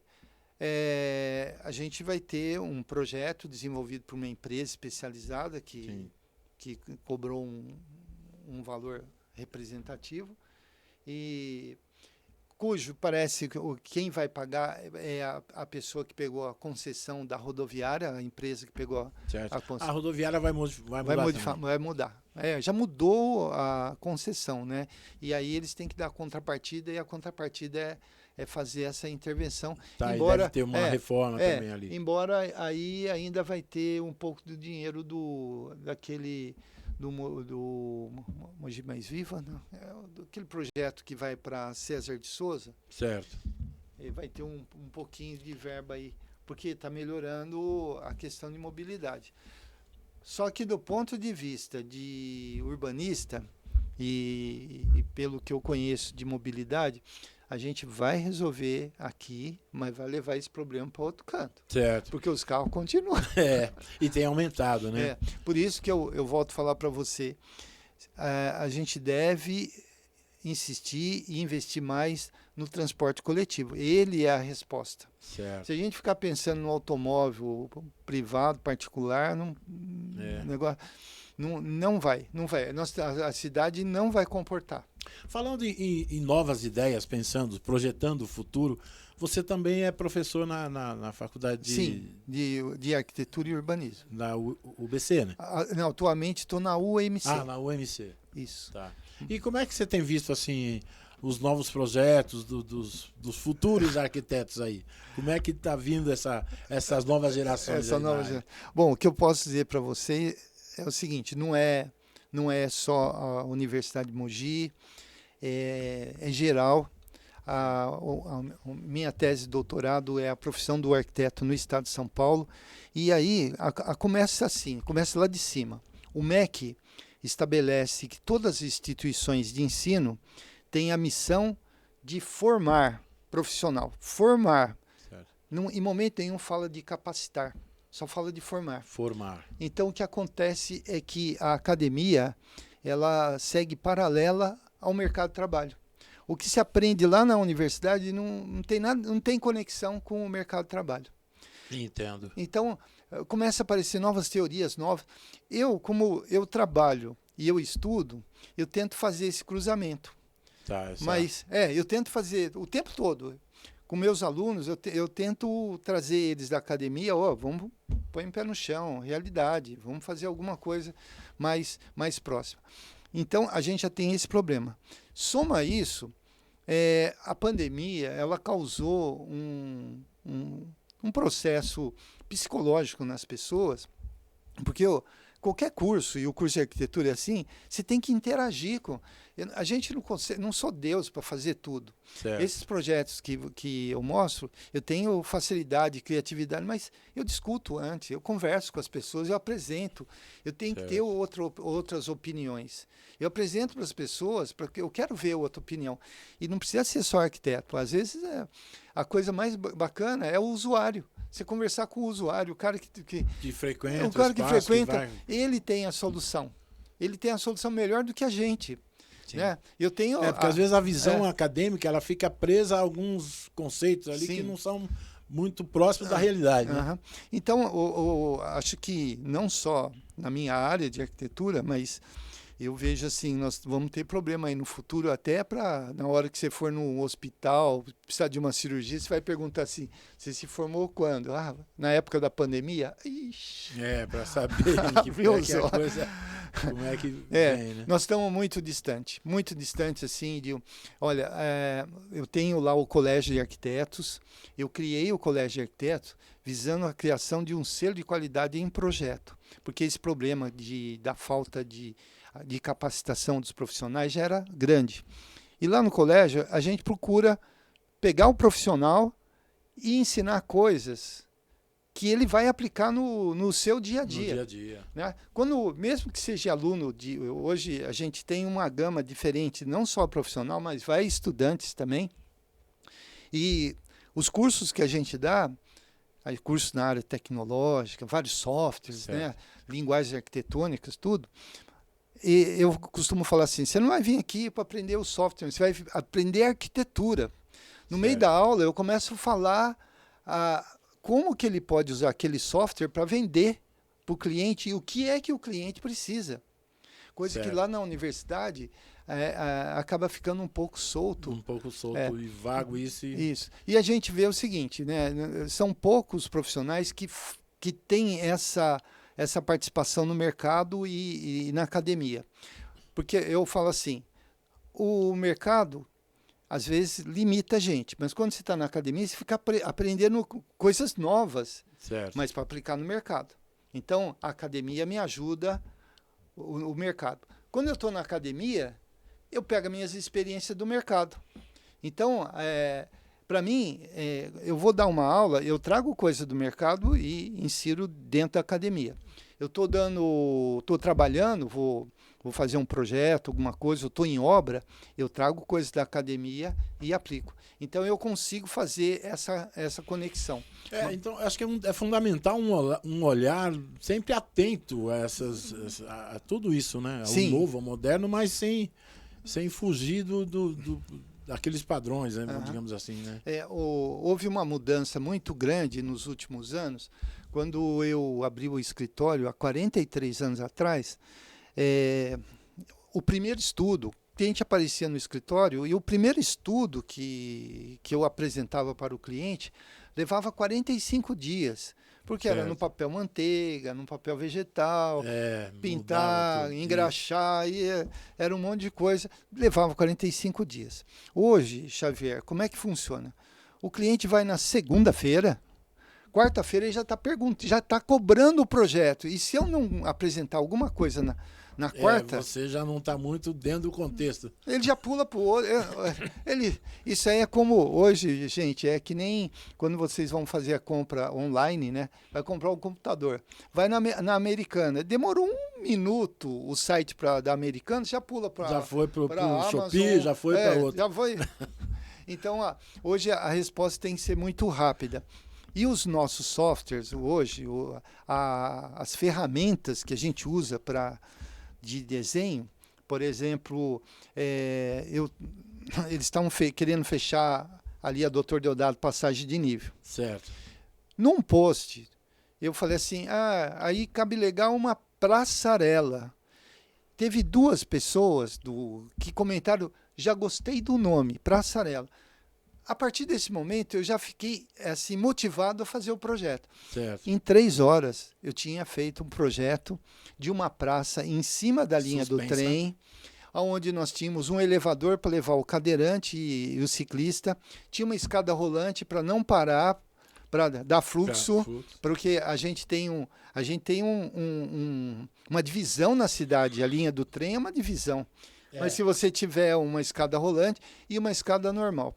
a gente vai ter um projeto desenvolvido por uma empresa especializada que cobrou um valor representativo e cujo parece que quem vai pagar é a pessoa que pegou a concessão da rodoviária, a empresa que pegou a concessão. A rodoviária vai mudar. Já mudou a concessão, né? E aí eles têm que dar a contrapartida e a contrapartida é fazer essa intervenção. Embora deve ter uma reforma também ali. Embora aí ainda vai ter um pouco do dinheiro do Mogi Mais Viva, não? Aquele projeto que vai para César de Souza. Certo. E vai ter um pouquinho de verba aí, porque está melhorando a questão de mobilidade. Só que do ponto de vista de urbanista e pelo que eu conheço de mobilidade, a gente vai resolver aqui, mas vai levar esse problema para outro canto. Certo. Porque os carros continuam. E tem aumentado, né? Por isso que eu volto a falar para você, a gente deve insistir e investir mais no transporte coletivo. Ele é a resposta. Certo. Se a gente ficar pensando no automóvel privado, particular, negócio, não vai. A cidade não vai comportar. Falando em novas ideias, projetando o futuro, você também é professor na faculdade de Arquitetura e Urbanismo. Na UBC, né? Não, atualmente estou na UMC. Na UMC. Isso. Tá. E como é que você tem visto assim os novos projetos dos futuros arquitetos aí? Como é que está vindo essas novas gerações? Bom, o que eu posso dizer para você é o seguinte, não é só a Universidade de Mogi, é geral. A minha tese de doutorado é a profissão do arquiteto no estado de São Paulo. E aí começa lá de cima. O MEC estabelece que todas as instituições de ensino têm a missão de formar profissional. Formar. Certo. Em momento nenhum fala de capacitar. Só fala de formar. Então, o que acontece é que a academia ela segue paralela ao mercado de trabalho. o que se aprende lá na universidade não tem nada, não tem conexão com o mercado de trabalho. Entendo. Então, começa a aparecer novas teorias, novas. Como eu trabalho e eu estudo, eu tento fazer esse cruzamento. Tá, Mas, eu tento fazer o tempo todo. Com meus alunos, eu tento trazer eles da academia, vamos pôr o pé no chão, realidade, vamos fazer alguma coisa mais próxima. Então, a gente já tem esse problema. Soma isso, a pandemia, ela causou um processo psicológico nas pessoas, porque qualquer curso, e o curso de arquitetura é assim, você tem que interagir com... A gente não sou Deus para fazer tudo. Certo. Esses projetos que eu mostro, eu tenho facilidade, criatividade, mas eu discuto antes, eu converso com as pessoas, eu apresento. Eu tenho que ter outras opiniões. Eu apresento para as pessoas, porque eu quero ver outra opinião. E não precisa ser só arquiteto. Às vezes, a coisa mais bacana é o usuário. Você conversar com o usuário, o cara que frequenta, o cara que frequenta, ele tem a solução. Ele tem a solução melhor do que a gente. Né? Eu tenho porque às vezes a visão acadêmica ela fica presa a alguns conceitos ali que não são muito próximos da realidade. Né? Então, acho que não só na minha área de arquitetura, mas eu vejo assim, nós vamos ter problema aí no futuro, até na hora que você for no hospital, precisar de uma cirurgia, você vai perguntar assim, você se formou quando? Na época da pandemia? Ixi. Para saber como é que vem, né? Nós estamos muito distante assim, olha, eu tenho lá o Colégio de Arquitetos, eu criei o Colégio de Arquitetos visando a criação de um selo de qualidade em projeto, porque esse problema da falta de capacitação dos profissionais já era grande. E lá no colégio, a gente procura pegar o profissional e ensinar coisas que ele vai aplicar no seu dia a dia. No dia a dia. Né? Mesmo que seja aluno, hoje a gente tem uma gama diferente, não só profissional, mas vai estudantes também. E os cursos que a gente dá, cursos na área tecnológica, vários softwares, né? Linguagens arquitetônicas, tudo. E eu costumo falar assim, você não vai vir aqui para aprender o software, você vai aprender arquitetura. No meio da aula, eu começo a falar como que ele pode usar aquele software para vender para o cliente e o que é que o cliente precisa. Coisa que lá na universidade acaba ficando um pouco solto. Um pouco solto e vago isso. Isso. E a gente vê o seguinte, né? São poucos profissionais que têm essa participação no mercado e na academia. Porque eu falo assim, o mercado, às vezes, limita a gente, mas quando você está na academia, você fica aprendendo coisas novas, mas para aplicar no mercado. Então, a academia me ajuda o mercado. Quando eu estou na academia, eu pego as minhas experiências do mercado. Então, para mim, eu vou dar uma aula, eu trago coisa do mercado e insiro dentro da academia. Eu estou trabalhando, vou fazer um projeto, alguma coisa, eu estou em obra, eu trago coisas da academia e aplico. Então, eu consigo fazer essa conexão. Então, acho que é fundamental um olhar sempre atento a tudo isso, né? Ao novo, ao moderno, mas sem fugir daqueles padrões, né? Digamos assim, né? Houve uma mudança muito grande nos últimos anos. Quando eu abri o escritório, há 43 anos atrás, o primeiro estudo, o cliente aparecia no escritório, e o primeiro estudo que eu apresentava para o cliente levava 45 dias. Porque era no papel manteiga, no papel vegetal, pintar, engraxar, era um monte de coisa. Levava 45 dias. Hoje, Xavier, como é que funciona? O cliente vai na segunda-feira, quarta-feira ele já está cobrando o projeto. E se eu não apresentar alguma coisa na quarta... Você já não está muito dentro do contexto. Ele já pula para o outro. Isso aí é como hoje, gente, é que nem quando vocês vão fazer a compra online, né? Vai comprar um computador. Vai na Americana. Demorou 1 minuto o site da Americana, já pula para... Já foi para o Shopee, já foi para outro. Já foi. Então, hoje a resposta tem que ser muito rápida. E os nossos softwares hoje, as ferramentas que a gente usa de desenho, por exemplo, eles estavam querendo fechar ali a Doutor Deodato passagem de nível. Certo. Num post, eu falei assim, aí cabe legal uma passarela. Teve 2 pessoas que comentaram, já gostei do nome, passarela. A partir desse momento, eu já fiquei assim, motivado a fazer o projeto. Certo. Em 3 horas, eu tinha feito um projeto de uma praça em cima da linha do trem, onde nós tínhamos um elevador para levar o cadeirante e o ciclista, tinha uma escada rolante para não parar, para dar fluxo, porque a gente tem uma divisão na cidade, a linha do trem é uma divisão. Mas se você tiver uma escada rolante e uma escada normal.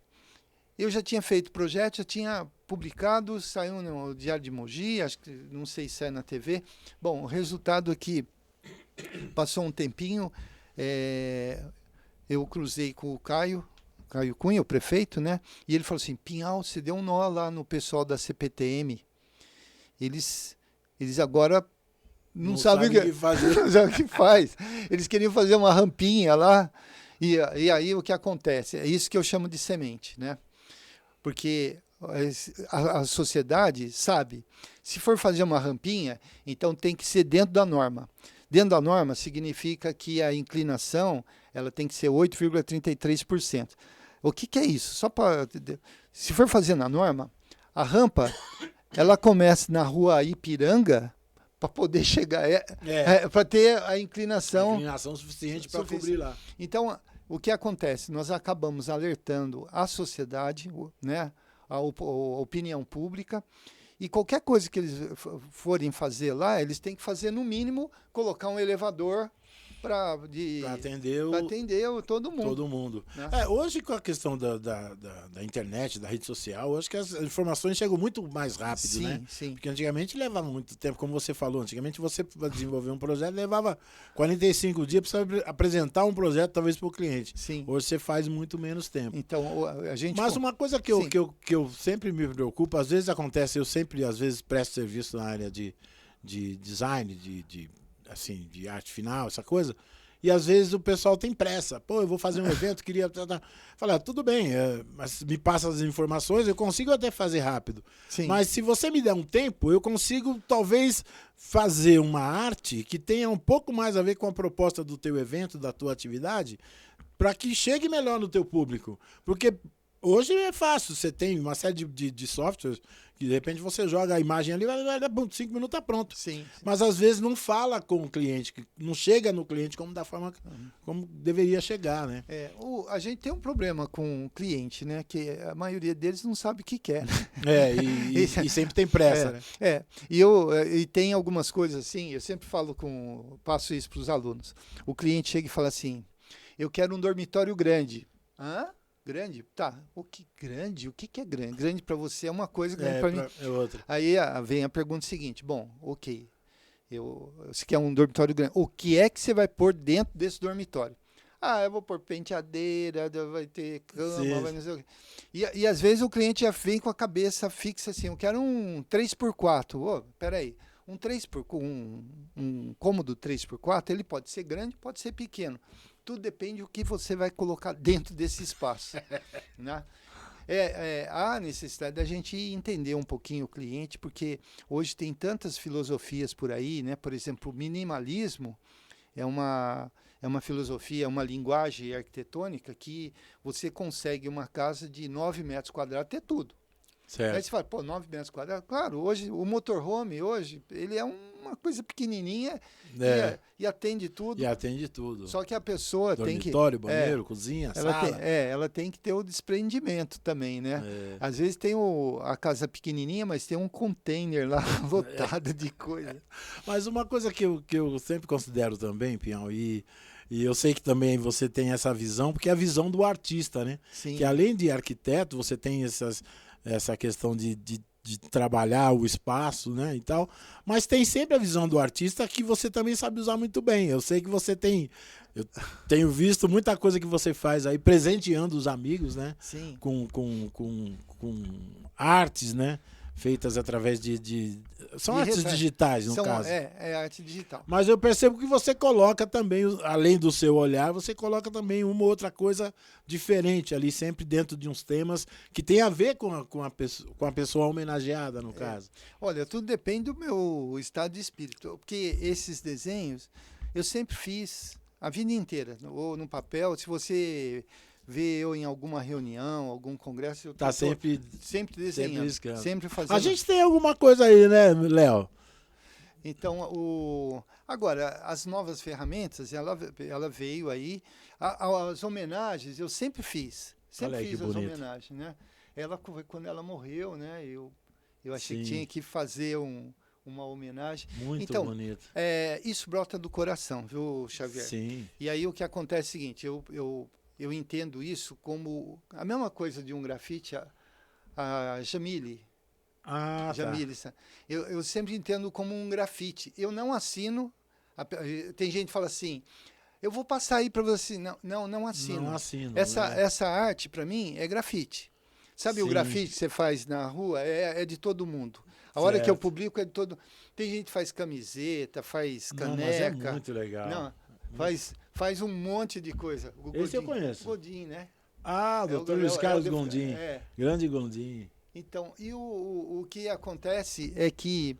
Eu já tinha feito projeto, já tinha publicado, saiu no Diário de Mogi, acho que não sei se sai na TV. Bom, o resultado é que passou um tempinho, eu cruzei com o Caio Cunha, o prefeito, né? E ele falou assim, Pinhal, você deu um nó lá no pessoal da CPTM. Eles agora não sabem o que fazer. Não sabem o que faz. Eles queriam fazer uma rampinha lá. E aí o que acontece? É isso que eu chamo de semente, né? Porque a sociedade sabe, se for fazer uma rampinha, então tem que ser dentro da norma. Dentro da norma significa que a inclinação ela tem que ser 8,33%. O que é isso? Se for fazer na norma, a rampa ela começa na rua Ipiranga para poder chegar, para ter a inclinação. Inclinação suficiente para cobrir lá. Então, o que acontece? Nós acabamos alertando a sociedade, né, a opinião pública, e qualquer coisa que eles forem fazer lá, eles têm que fazer, no mínimo, colocar um elevador para atender todo mundo. Todo mundo. Né? Hoje, com a questão da internet, da rede social, acho que as informações chegam muito mais rápido, sim, né? Sim. Porque antigamente levava muito tempo, como você falou. Antigamente você, para desenvolver um projeto, levava 45 dias para apresentar um projeto, talvez, para o cliente. Sim. Hoje você faz muito menos tempo. Então, a gente... Mas uma coisa que eu sempre me preocupo, às vezes acontece, às vezes presto serviço na área de design, de arte final, essa coisa, e às vezes o pessoal tem pressa. Pô, eu vou fazer um evento, queria... Falar, tudo bem, mas me passa as informações, eu consigo até fazer rápido. Sim. Mas se você me der um tempo, eu consigo talvez fazer uma arte que tenha um pouco mais a ver com a proposta do teu evento, da tua atividade, para que chegue melhor no teu público. Porque hoje é fácil, você tem uma série de softwares que de repente você joga a imagem ali, 5 minutos está pronto. Sim. Mas às vezes não fala com o cliente, não chega no cliente como da forma como deveria chegar, né? A gente tem um problema com o cliente, né? Que a maioria deles não sabe o que quer. E sempre tem pressa, né? E tem algumas coisas assim, eu sempre passo isso para os alunos. O cliente chega e fala assim, eu quero um dormitório grande. Hã? Grande? Tá. O que grande? O que é grande? Grande para você é uma coisa, grande para mim é outra. Aí vem a pergunta seguinte, bom, ok, você quer um dormitório grande, o que é que você vai pôr dentro desse dormitório? Eu vou pôr penteadeira, vai ter cama, vai não sei o quê. E às vezes o cliente já vem com a cabeça fixa assim, eu quero um 3x4, peraí, um cômodo 3x4, ele pode ser grande, pode ser pequeno. Tudo depende do que você vai colocar dentro desse espaço. Né? Há necessidade da gente entender um pouquinho o cliente, porque hoje tem tantas filosofias por aí, né? Por exemplo, o minimalismo é uma filosofia, uma linguagem arquitetônica que você consegue uma casa de 9 metros quadrados ter tudo. Certo. Aí você fala, 9 metros quadrados? Claro, hoje o motorhome, ele é uma coisa pequenininha e atende tudo. E atende tudo. Só que a pessoa tem que... Dormitório, banheiro, cozinha, sala. Ela tem que ter o desprendimento também, né? Às vezes tem a casa pequenininha, mas tem um container lá lotado de coisa. Mas uma coisa que eu sempre considero também, Pinhal, e eu sei que também você tem essa visão, porque é a visão do artista, né? Sim. Que além de arquiteto, você tem essa questão de trabalhar o espaço, né, e tal, mas tem sempre a visão do artista que você também sabe usar muito bem. Eu sei que eu tenho visto muita coisa que você faz aí, presenteando os amigos, né? Sim. Com artes, né? Feitas através São artes digitais, no caso. É arte digital. Mas eu percebo que você coloca também, além do seu olhar, você coloca também uma ou outra coisa diferente ali, sempre dentro de uns temas que tem a ver com a pessoa homenageada, no caso. Olha, tudo depende do meu estado de espírito, porque esses desenhos eu sempre fiz a vida inteira, ou no papel. Se você vê eu em alguma reunião, algum congresso, eu tá sempre desenhando, sempre fazendo. A gente tem alguma coisa aí, né, Léo? Então, agora, as novas ferramentas, ela veio aí. As homenagens, eu sempre fiz. Sempre fiz as homenagens, né? Quando ela morreu, né? Eu achei que tinha que fazer uma homenagem. Muito bonito. Isso brota do coração, viu, Xavier? Sim. E aí o que acontece é o seguinte, eu entendo isso como a mesma coisa de um grafite, a Jamile. Jamile, tá. Eu sempre entendo como um grafite. Eu não assino. Tem gente que fala assim, eu vou passar aí para você. Não assino. Não assino. Essa arte, para mim, é grafite. Sabe, sim, o grafite que você faz na rua é de todo mundo. A hora que eu publico é de todo. Tem gente que faz camiseta, faz caneca. Mas é muito legal. Não, faz um monte de coisa. O Esse eu conheço. Godin, né? O doutor Luiz Carlos Gondim. Grande Gondim. Então, e o que acontece é que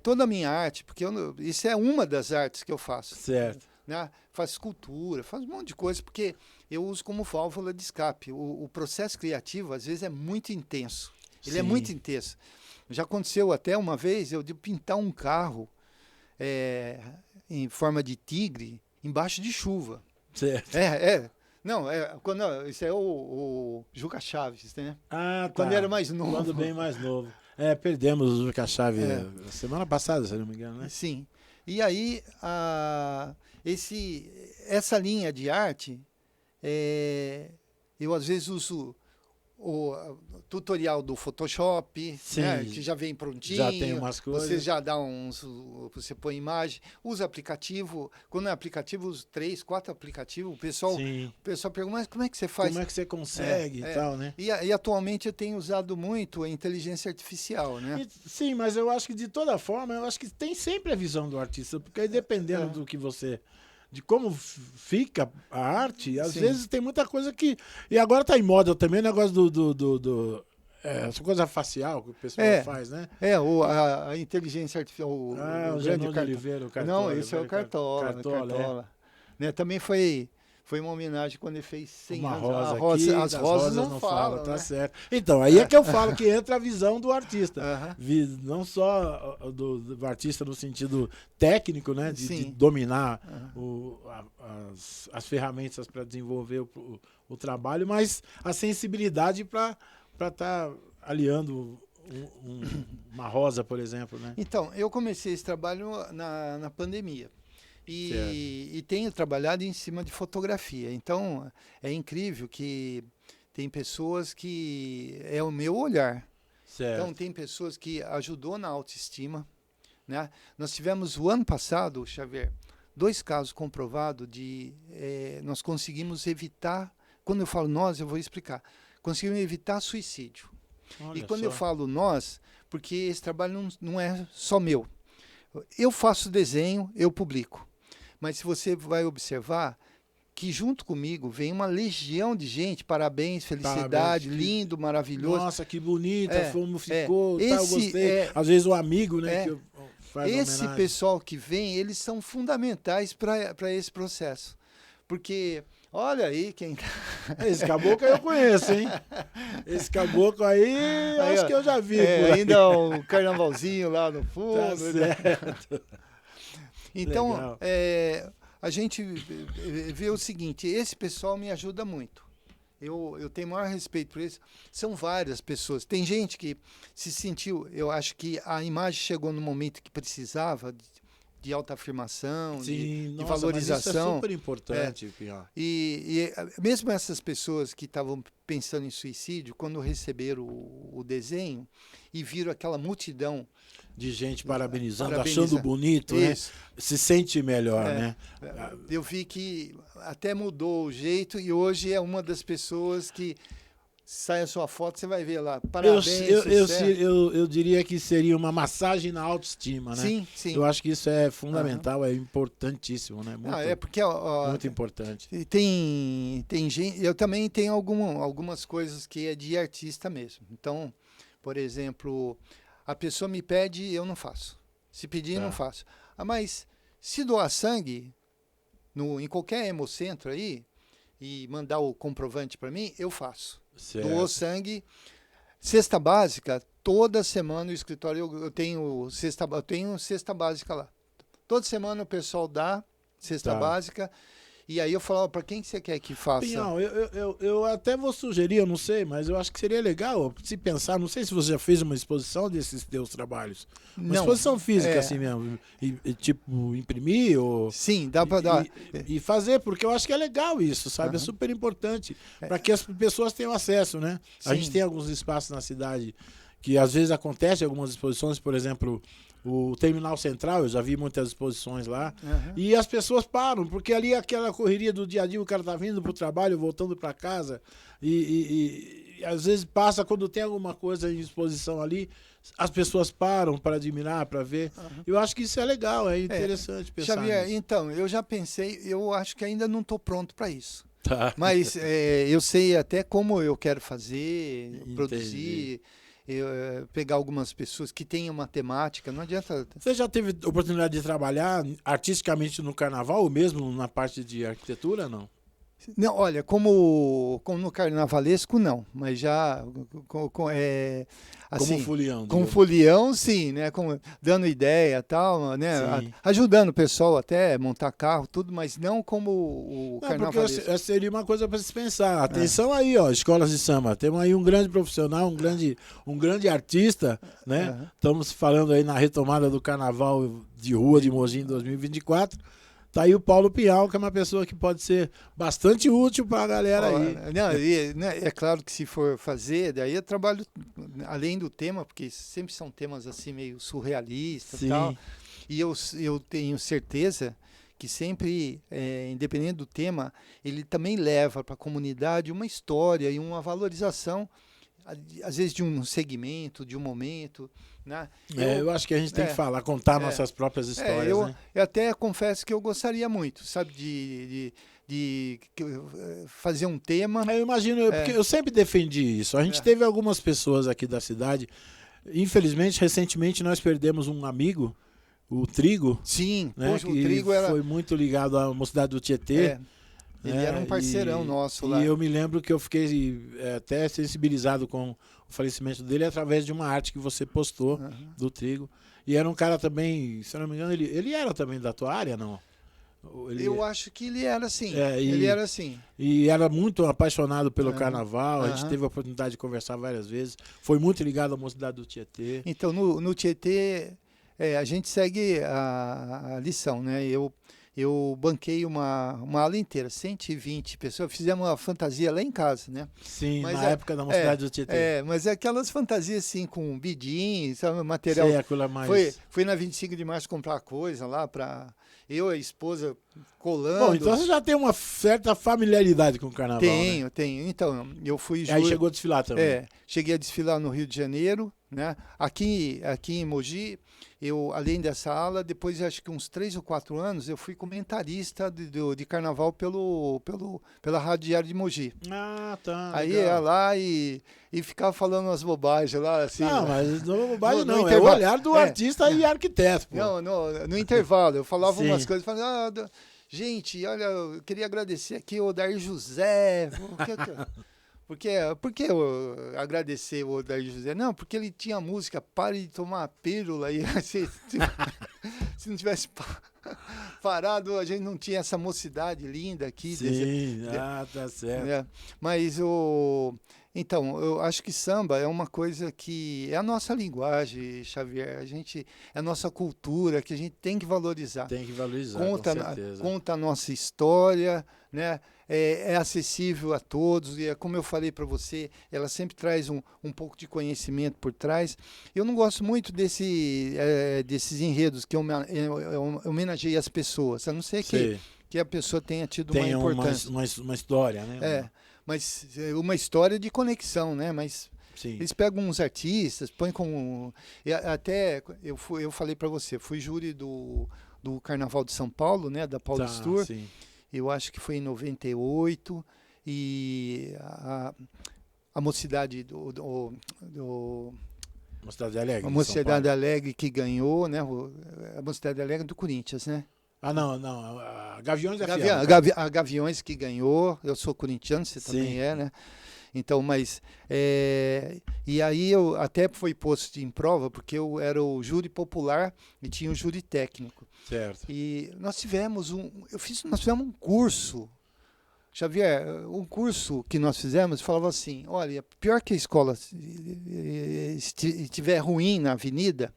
toda a minha arte, porque isso é uma das artes que eu faço. Certo. Né? Faço escultura, faço um monte de coisa, porque eu uso como válvula de escape. O processo criativo, às vezes, é muito intenso. Ele é muito intenso. Já aconteceu até uma vez eu de pintar um carro em forma de tigre embaixo de chuva. Certo. Não, isso é o Juca Chaves, né? Tá. Quando era mais novo. Quando bem mais novo. Perdemos o Juca Chaves semana passada, se não me engano, né? Sim. E aí, essa linha de arte, eu às vezes uso o tutorial do Photoshop, né, que já vem prontinho. Já tem umas coisas. Você já dá você põe imagem, usa aplicativo. Quando é aplicativo, uso 3, 4 aplicativos. O pessoal pergunta, mas como é que você faz? Como é que você consegue e tal, né? E atualmente eu tenho usado muito a inteligência artificial, né? Sim, mas eu acho que de toda forma, eu acho que tem sempre a visão do artista, porque aí dependendo do que você... de como fica a arte, às vezes tem muita coisa que... E agora tá em moda também o negócio essa coisa facial que o pessoal faz, né? A inteligência artificial, o grande de Oliveira, o Cartola. Não, esse é o Cartola. Né? Também foi uma homenagem quando ele fez 100 anos. As rosas não falam, tá né? certo. Então, aí é que eu falo que entra a visão do artista. Não só do artista no sentido técnico, né? De dominar as ferramentas para desenvolver o trabalho, mas a sensibilidade para estar aliando uma rosa, por exemplo, né? Então, eu comecei esse trabalho na pandemia. E tenho trabalhado em cima de fotografia. Então, é incrível que tem pessoas que... É o meu olhar. Certo. Então, tem pessoas que ajudou na autoestima. Né? Nós tivemos, o ano passado, Xavier, 2 casos comprovados de... nós conseguimos evitar... Quando eu falo nós, eu vou explicar. Conseguimos evitar suicídio. Olha e quando só. eu falo nós, porque esse trabalho não é só meu. Eu faço desenho, eu publico. Mas se você vai observar que junto comigo vem uma legião de gente, parabéns, felicidade, lindo, maravilhoso. Nossa, que bonita, como ficou, eu gostei. Às vezes o amigo, né, que faz esse homenagem. pessoal que vem, eles são fundamentais para esse processo. Porque, olha aí quem... Esse caboclo eu conheço, hein? Esse caboclo aí, acho que eu já vi. Ainda um carnavalzinho lá no fundo. Tá certo. Então, a gente vê o seguinte, esse pessoal me ajuda muito. Eu tenho maior respeito por isso. São várias pessoas. Tem gente que se sentiu, eu acho que a imagem chegou no momento que precisava de autoafirmação, de valorização. Mas isso é super importante, Pinhão. E mesmo essas pessoas que estavam pensando em suicídio, quando receberam o desenho e viram aquela multidão de gente parabenizando, achando bonito, né? Se sente melhor, né? Eu vi que até mudou o jeito e hoje é uma das pessoas que sai a sua foto, você vai ver lá, Eu, parabéns, sucesso. eu diria que seria uma massagem na autoestima, né? Sim, sim. Eu acho que isso é fundamental, é importantíssimo, né? Muito, Não, é porque ó, muito importante. tem gente, eu também tenho algumas coisas que é de artista mesmo. Então, por exemplo, a pessoa me pede, eu não faço. Se pedir, eu não faço. Mas se doar sangue em qualquer hemocentro aí e mandar o comprovante para mim, eu faço. Certo. Doou sangue. Cesta básica, toda semana no escritório eu tenho cesta básica lá. Toda semana o pessoal dá cesta básica. E aí eu falava, para quem que você quer que faça? Pinhal, eu até vou sugerir, eu não sei, mas eu acho que seria legal se pensar, não sei se você já fez uma exposição desses teus trabalhos. Uma exposição física, assim mesmo, e tipo, imprimir ou... Sim, dá para dar. E fazer, porque eu acho que é legal isso, sabe? É super importante, para que as pessoas tenham acesso, né? Sim. A gente tem alguns espaços na cidade que às vezes acontecem algumas exposições, por exemplo... O Terminal Central, eu já vi muitas exposições lá, e as pessoas param, porque ali é aquela correria do dia a dia, o cara tá vindo pro trabalho, voltando para casa, e às vezes passa, quando tem alguma coisa em exposição ali, as pessoas param para admirar, para ver. Eu acho que isso é legal, é interessante pensar Xavier, nisso. então, eu já pensei, eu acho que ainda não estou pronto para isso. Tá. Mas eu sei até como eu quero fazer, Entendi. produzir... pegar algumas pessoas que tenham uma temática, não adianta... Você já teve oportunidade de trabalhar artisticamente no carnaval ou mesmo na parte de arquitetura, não? Não, olha, como no carnavalesco, não, mas já assim, como folião. Com digamos. folião, sim, né? Dando ideia e tal, né? Ajudando o pessoal até a montar carro, tudo, mas não como o carnavalesco. Porque seria uma coisa para se pensar. Atenção aí, ó, escolas de samba. Temos aí um grande profissional, um grande artista, né? Estamos falando aí na retomada do carnaval de rua de Mogi em 2024. Tá aí o Paulo Pinhal, que é uma pessoa que pode ser bastante útil para a galera aí. Não, é claro que se for fazer, daí eu trabalho além do tema, porque sempre são temas assim meio surrealistas e tal. E eu tenho certeza que sempre, independente do tema, ele também leva para a comunidade uma história e uma valorização, às vezes de um segmento, de um momento, né? Eu acho que a gente tem que falar, contar nossas próprias histórias, né? Eu até confesso que eu gostaria muito, sabe, de fazer um tema. Eu imagino, porque eu sempre defendi isso. A gente teve algumas pessoas aqui da cidade, infelizmente, recentemente nós perdemos um amigo, o Trigo. Sim, né? Poxa, o Trigo foi muito ligado à Mocidade do Tietê. Ele era um parceirão nosso lá. E eu me lembro que eu fiquei até sensibilizado com o falecimento dele através de uma arte que você postou do Trigo. E era um cara também, se eu não me engano, ele era também da tua área, não? Eu acho que ele era assim. Ele era assim. E era muito apaixonado pelo carnaval. A gente teve a oportunidade de conversar várias vezes. Foi muito ligado à Mocidade do Tietê. Então, no Tietê, a gente segue a lição, né? Eu banquei uma ala inteira, 120 pessoas. Fizemos uma fantasia lá em casa, né? Sim, mas na época da Mocidade do Tietê. Mas é aquelas fantasias assim, com bidim, sabe, material. Fui na 25 de março comprar coisa lá para eu e a esposa colando. Bom, então você já tem uma certa familiaridade com o carnaval, Tenho. Então, eu fui... Aí chegou a desfilar também. Cheguei a desfilar no Rio de Janeiro, né? Aqui em Mogi, além dessa ala, depois de acho que uns 3 ou 4 anos, eu fui comentarista de carnaval pela Rádio Diário de Mogi. Ah, tá. Aí legal. ia lá e ficava falando umas bobagens lá, assim. Não, mas não é bobagem no não, é o intervalo. olhar do artista e arquiteto. Pô. Não, no intervalo, eu falava umas coisas, falava, gente, olha, eu queria agradecer aqui o Odair José. Por que eu agradecer o Odair José? Não, porque ele tinha música, pare de tomar a pílula. E se não tivesse parado, a gente não tinha essa mocidade linda aqui. Sim, tá certo. Mas então, eu acho que samba é uma coisa que é a nossa linguagem, Xavier. É a nossa cultura que a gente tem que valorizar. Tem que valorizar, com certeza. Conta a nossa história, né? É acessível a todos, e como eu falei para você, ela sempre traz um pouco de conhecimento por trás. Eu não gosto muito desses enredos que eu homenageei as pessoas, a não ser que a pessoa tenha tido uma importância. Uma história, né? mas uma história de conexão, né? Mas Sim. eles pegam uns artistas, põem como... Até, eu falei para você, fui júri do Carnaval de São Paulo, né? Da Paulista Tour. Sim. Eu acho que foi em 98. E a Mocidade Mocidade Alegre. A Mocidade Alegre que ganhou, né? A Mocidade Alegre do Corinthians, né? Não. A Gaviões a Gaviões que ganhou. Eu sou corintiano, você também é, né? Então, mas... e aí eu até foi posto em prova, porque eu era o júri popular e tinha o júri técnico. Certo. E nós tivemos nós fizemos um curso, Xavier, um curso que nós fizemos, falava assim, olha, pior que a escola estiver ruim na avenida,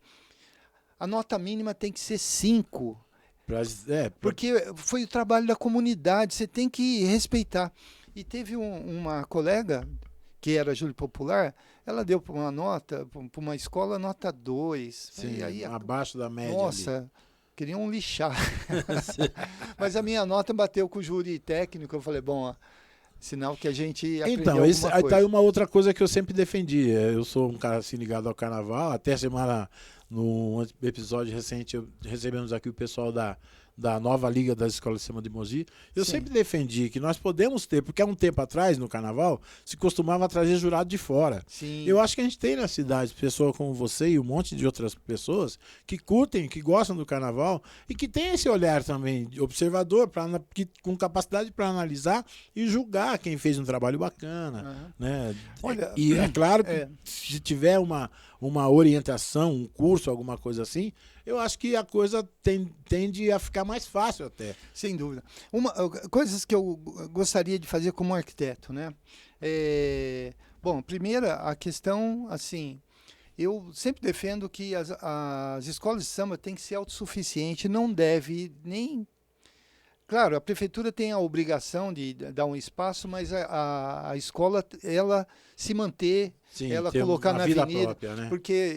a nota mínima tem que ser 5. Porque foi o trabalho da comunidade, você tem que respeitar. E teve uma colega, que era júri popular, ela deu para uma nota, para uma escola, nota 2. Sim, e aí, abaixo da média. Nossa, ali. Queriam lixar. Mas a minha nota bateu com o júri técnico, eu falei, bom, sinal que a gente aprendeu alguma coisa. Aí tá aí uma outra coisa que eu sempre defendi. Eu sou um cara assim ligado ao carnaval, até semana, no episódio recente, recebemos aqui o pessoal da nova Liga das Escolas de Samba de Mogi. Eu sempre defendi que nós podemos ter, porque há um tempo atrás, no carnaval, se costumava trazer jurado de fora. Sim. Eu acho que a gente tem na cidade pessoas como você e um monte de outras pessoas que curtem, que gostam do carnaval e que tem esse olhar também de observador, com capacidade para analisar e julgar quem fez um trabalho bacana. Né? Olha, e é claro que se tiver uma orientação, um curso, alguma coisa assim, eu acho que a coisa tende a ficar mais fácil até. Sem dúvida. Coisas que eu gostaria de fazer como arquiteto, né? Bom, primeira, a questão, assim, eu sempre defendo que as escolas de samba têm que ser autossuficientes, não deve nem... Claro, a prefeitura tem a obrigação de dar um espaço, mas a escola, ela se manter, sim, ela colocar na vida avenida, própria, né? Porque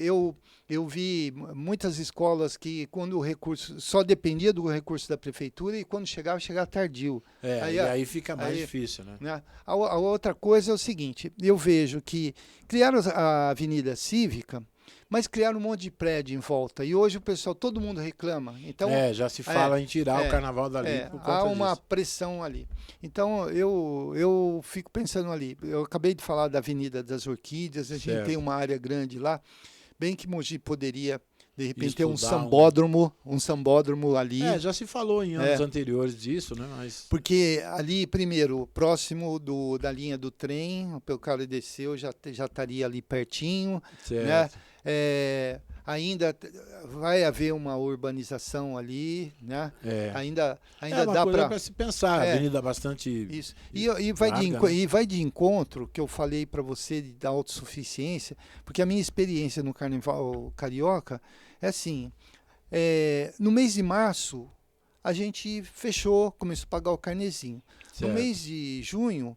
eu vi muitas escolas que quando o recurso só dependia do recurso da prefeitura e quando chegava tardio. Aí fica mais difícil, né? A outra coisa é o seguinte, eu vejo que criaram a Avenida Cívica, mas criaram um monte de prédio em volta. E hoje o pessoal, todo mundo reclama. Então, já se fala em tirar o carnaval dali por conta há uma disso. pressão ali. Então, eu fico pensando ali. Eu acabei de falar da Avenida das Orquídeas, a gente tem uma área grande lá. Bem que Mogi poderia, de repente, ter um sambódromo ali. Já se falou em anos anteriores disso, né? Mas... Porque ali, primeiro, próximo da linha do trem, o cara desceu, já estaria ali pertinho. Certo. Né? Ainda vai haver uma urbanização ali, né? Ainda dá para se pensar, a avenida bastante... Isso. E vai de encontro, que eu falei para você da autossuficiência, porque a minha experiência no Carnaval Carioca é assim, no mês de março, a gente começou a pagar o carnezinho. Certo. No mês de junho,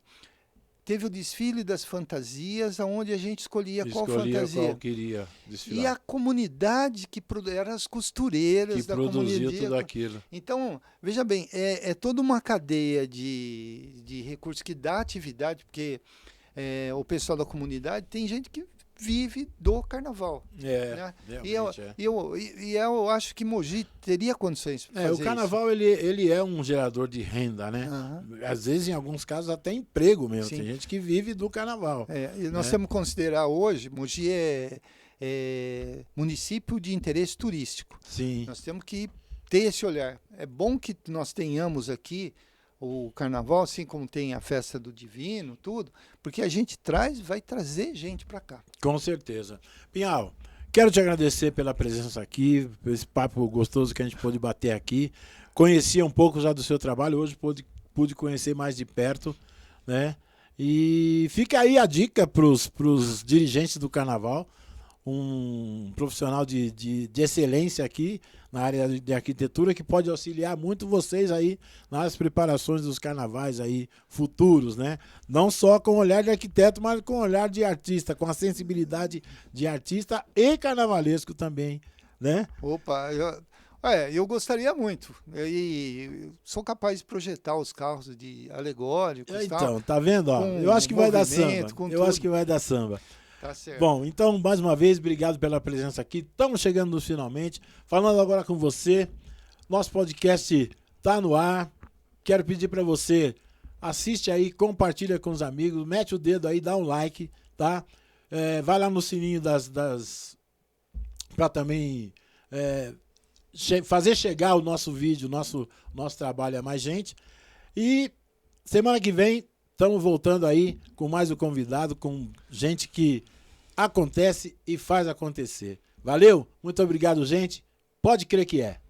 teve o desfile das fantasias, onde a gente escolhia qual fantasia. Qual queria desfilar. E a comunidade que eram as costureiras que da produziu comunidade. tudo aquilo. Então, veja bem, é toda uma cadeia de recursos que dá atividade, porque o pessoal da comunidade tem gente que vive do carnaval. Né? Eu acho que Mogi teria condições de fazer o carnaval ele é um gerador de renda, né? Às vezes, em alguns casos, até emprego mesmo. Sim. Tem gente que vive do carnaval. E nós temos que considerar hoje, Mogi é município de interesse turístico. Sim. Nós temos que ter esse olhar. É bom que nós tenhamos aqui o carnaval, assim como tem a festa do Divino, tudo, porque a gente vai trazer gente para cá. Com certeza. Pinhal, quero te agradecer pela presença aqui, por esse papo gostoso que a gente pôde bater aqui. Conhecia um pouco já do seu trabalho, hoje pude conhecer mais de perto, né? E fica aí a dica para os dirigentes do carnaval, um profissional de excelência aqui na área de arquitetura que pode auxiliar muito vocês aí nas preparações dos carnavais aí futuros, né? Não só com o olhar de arquiteto, mas com o olhar de artista, com a sensibilidade de artista e carnavalesco também, né? Opa, Eu gostaria muito. Eu sou capaz de projetar os carros de alegóricos e tal. Então, tá vendo? Ó, eu acho que vai dar samba. Eu acho que vai dar samba. Tá certo. Bom, então, mais uma vez, obrigado pela presença aqui. Estamos chegando no finalmente. Falando agora com você. Nosso podcast tá no ar. Quero pedir para você, assiste aí, compartilha com os amigos, mete o dedo aí, dá um like, tá? Vai lá no sininho para também fazer chegar o nosso vídeo, nosso trabalho a mais gente. E semana que vem estamos voltando aí com mais um convidado, com gente que acontece e faz acontecer. Valeu? Muito obrigado, gente. Pode crer que é.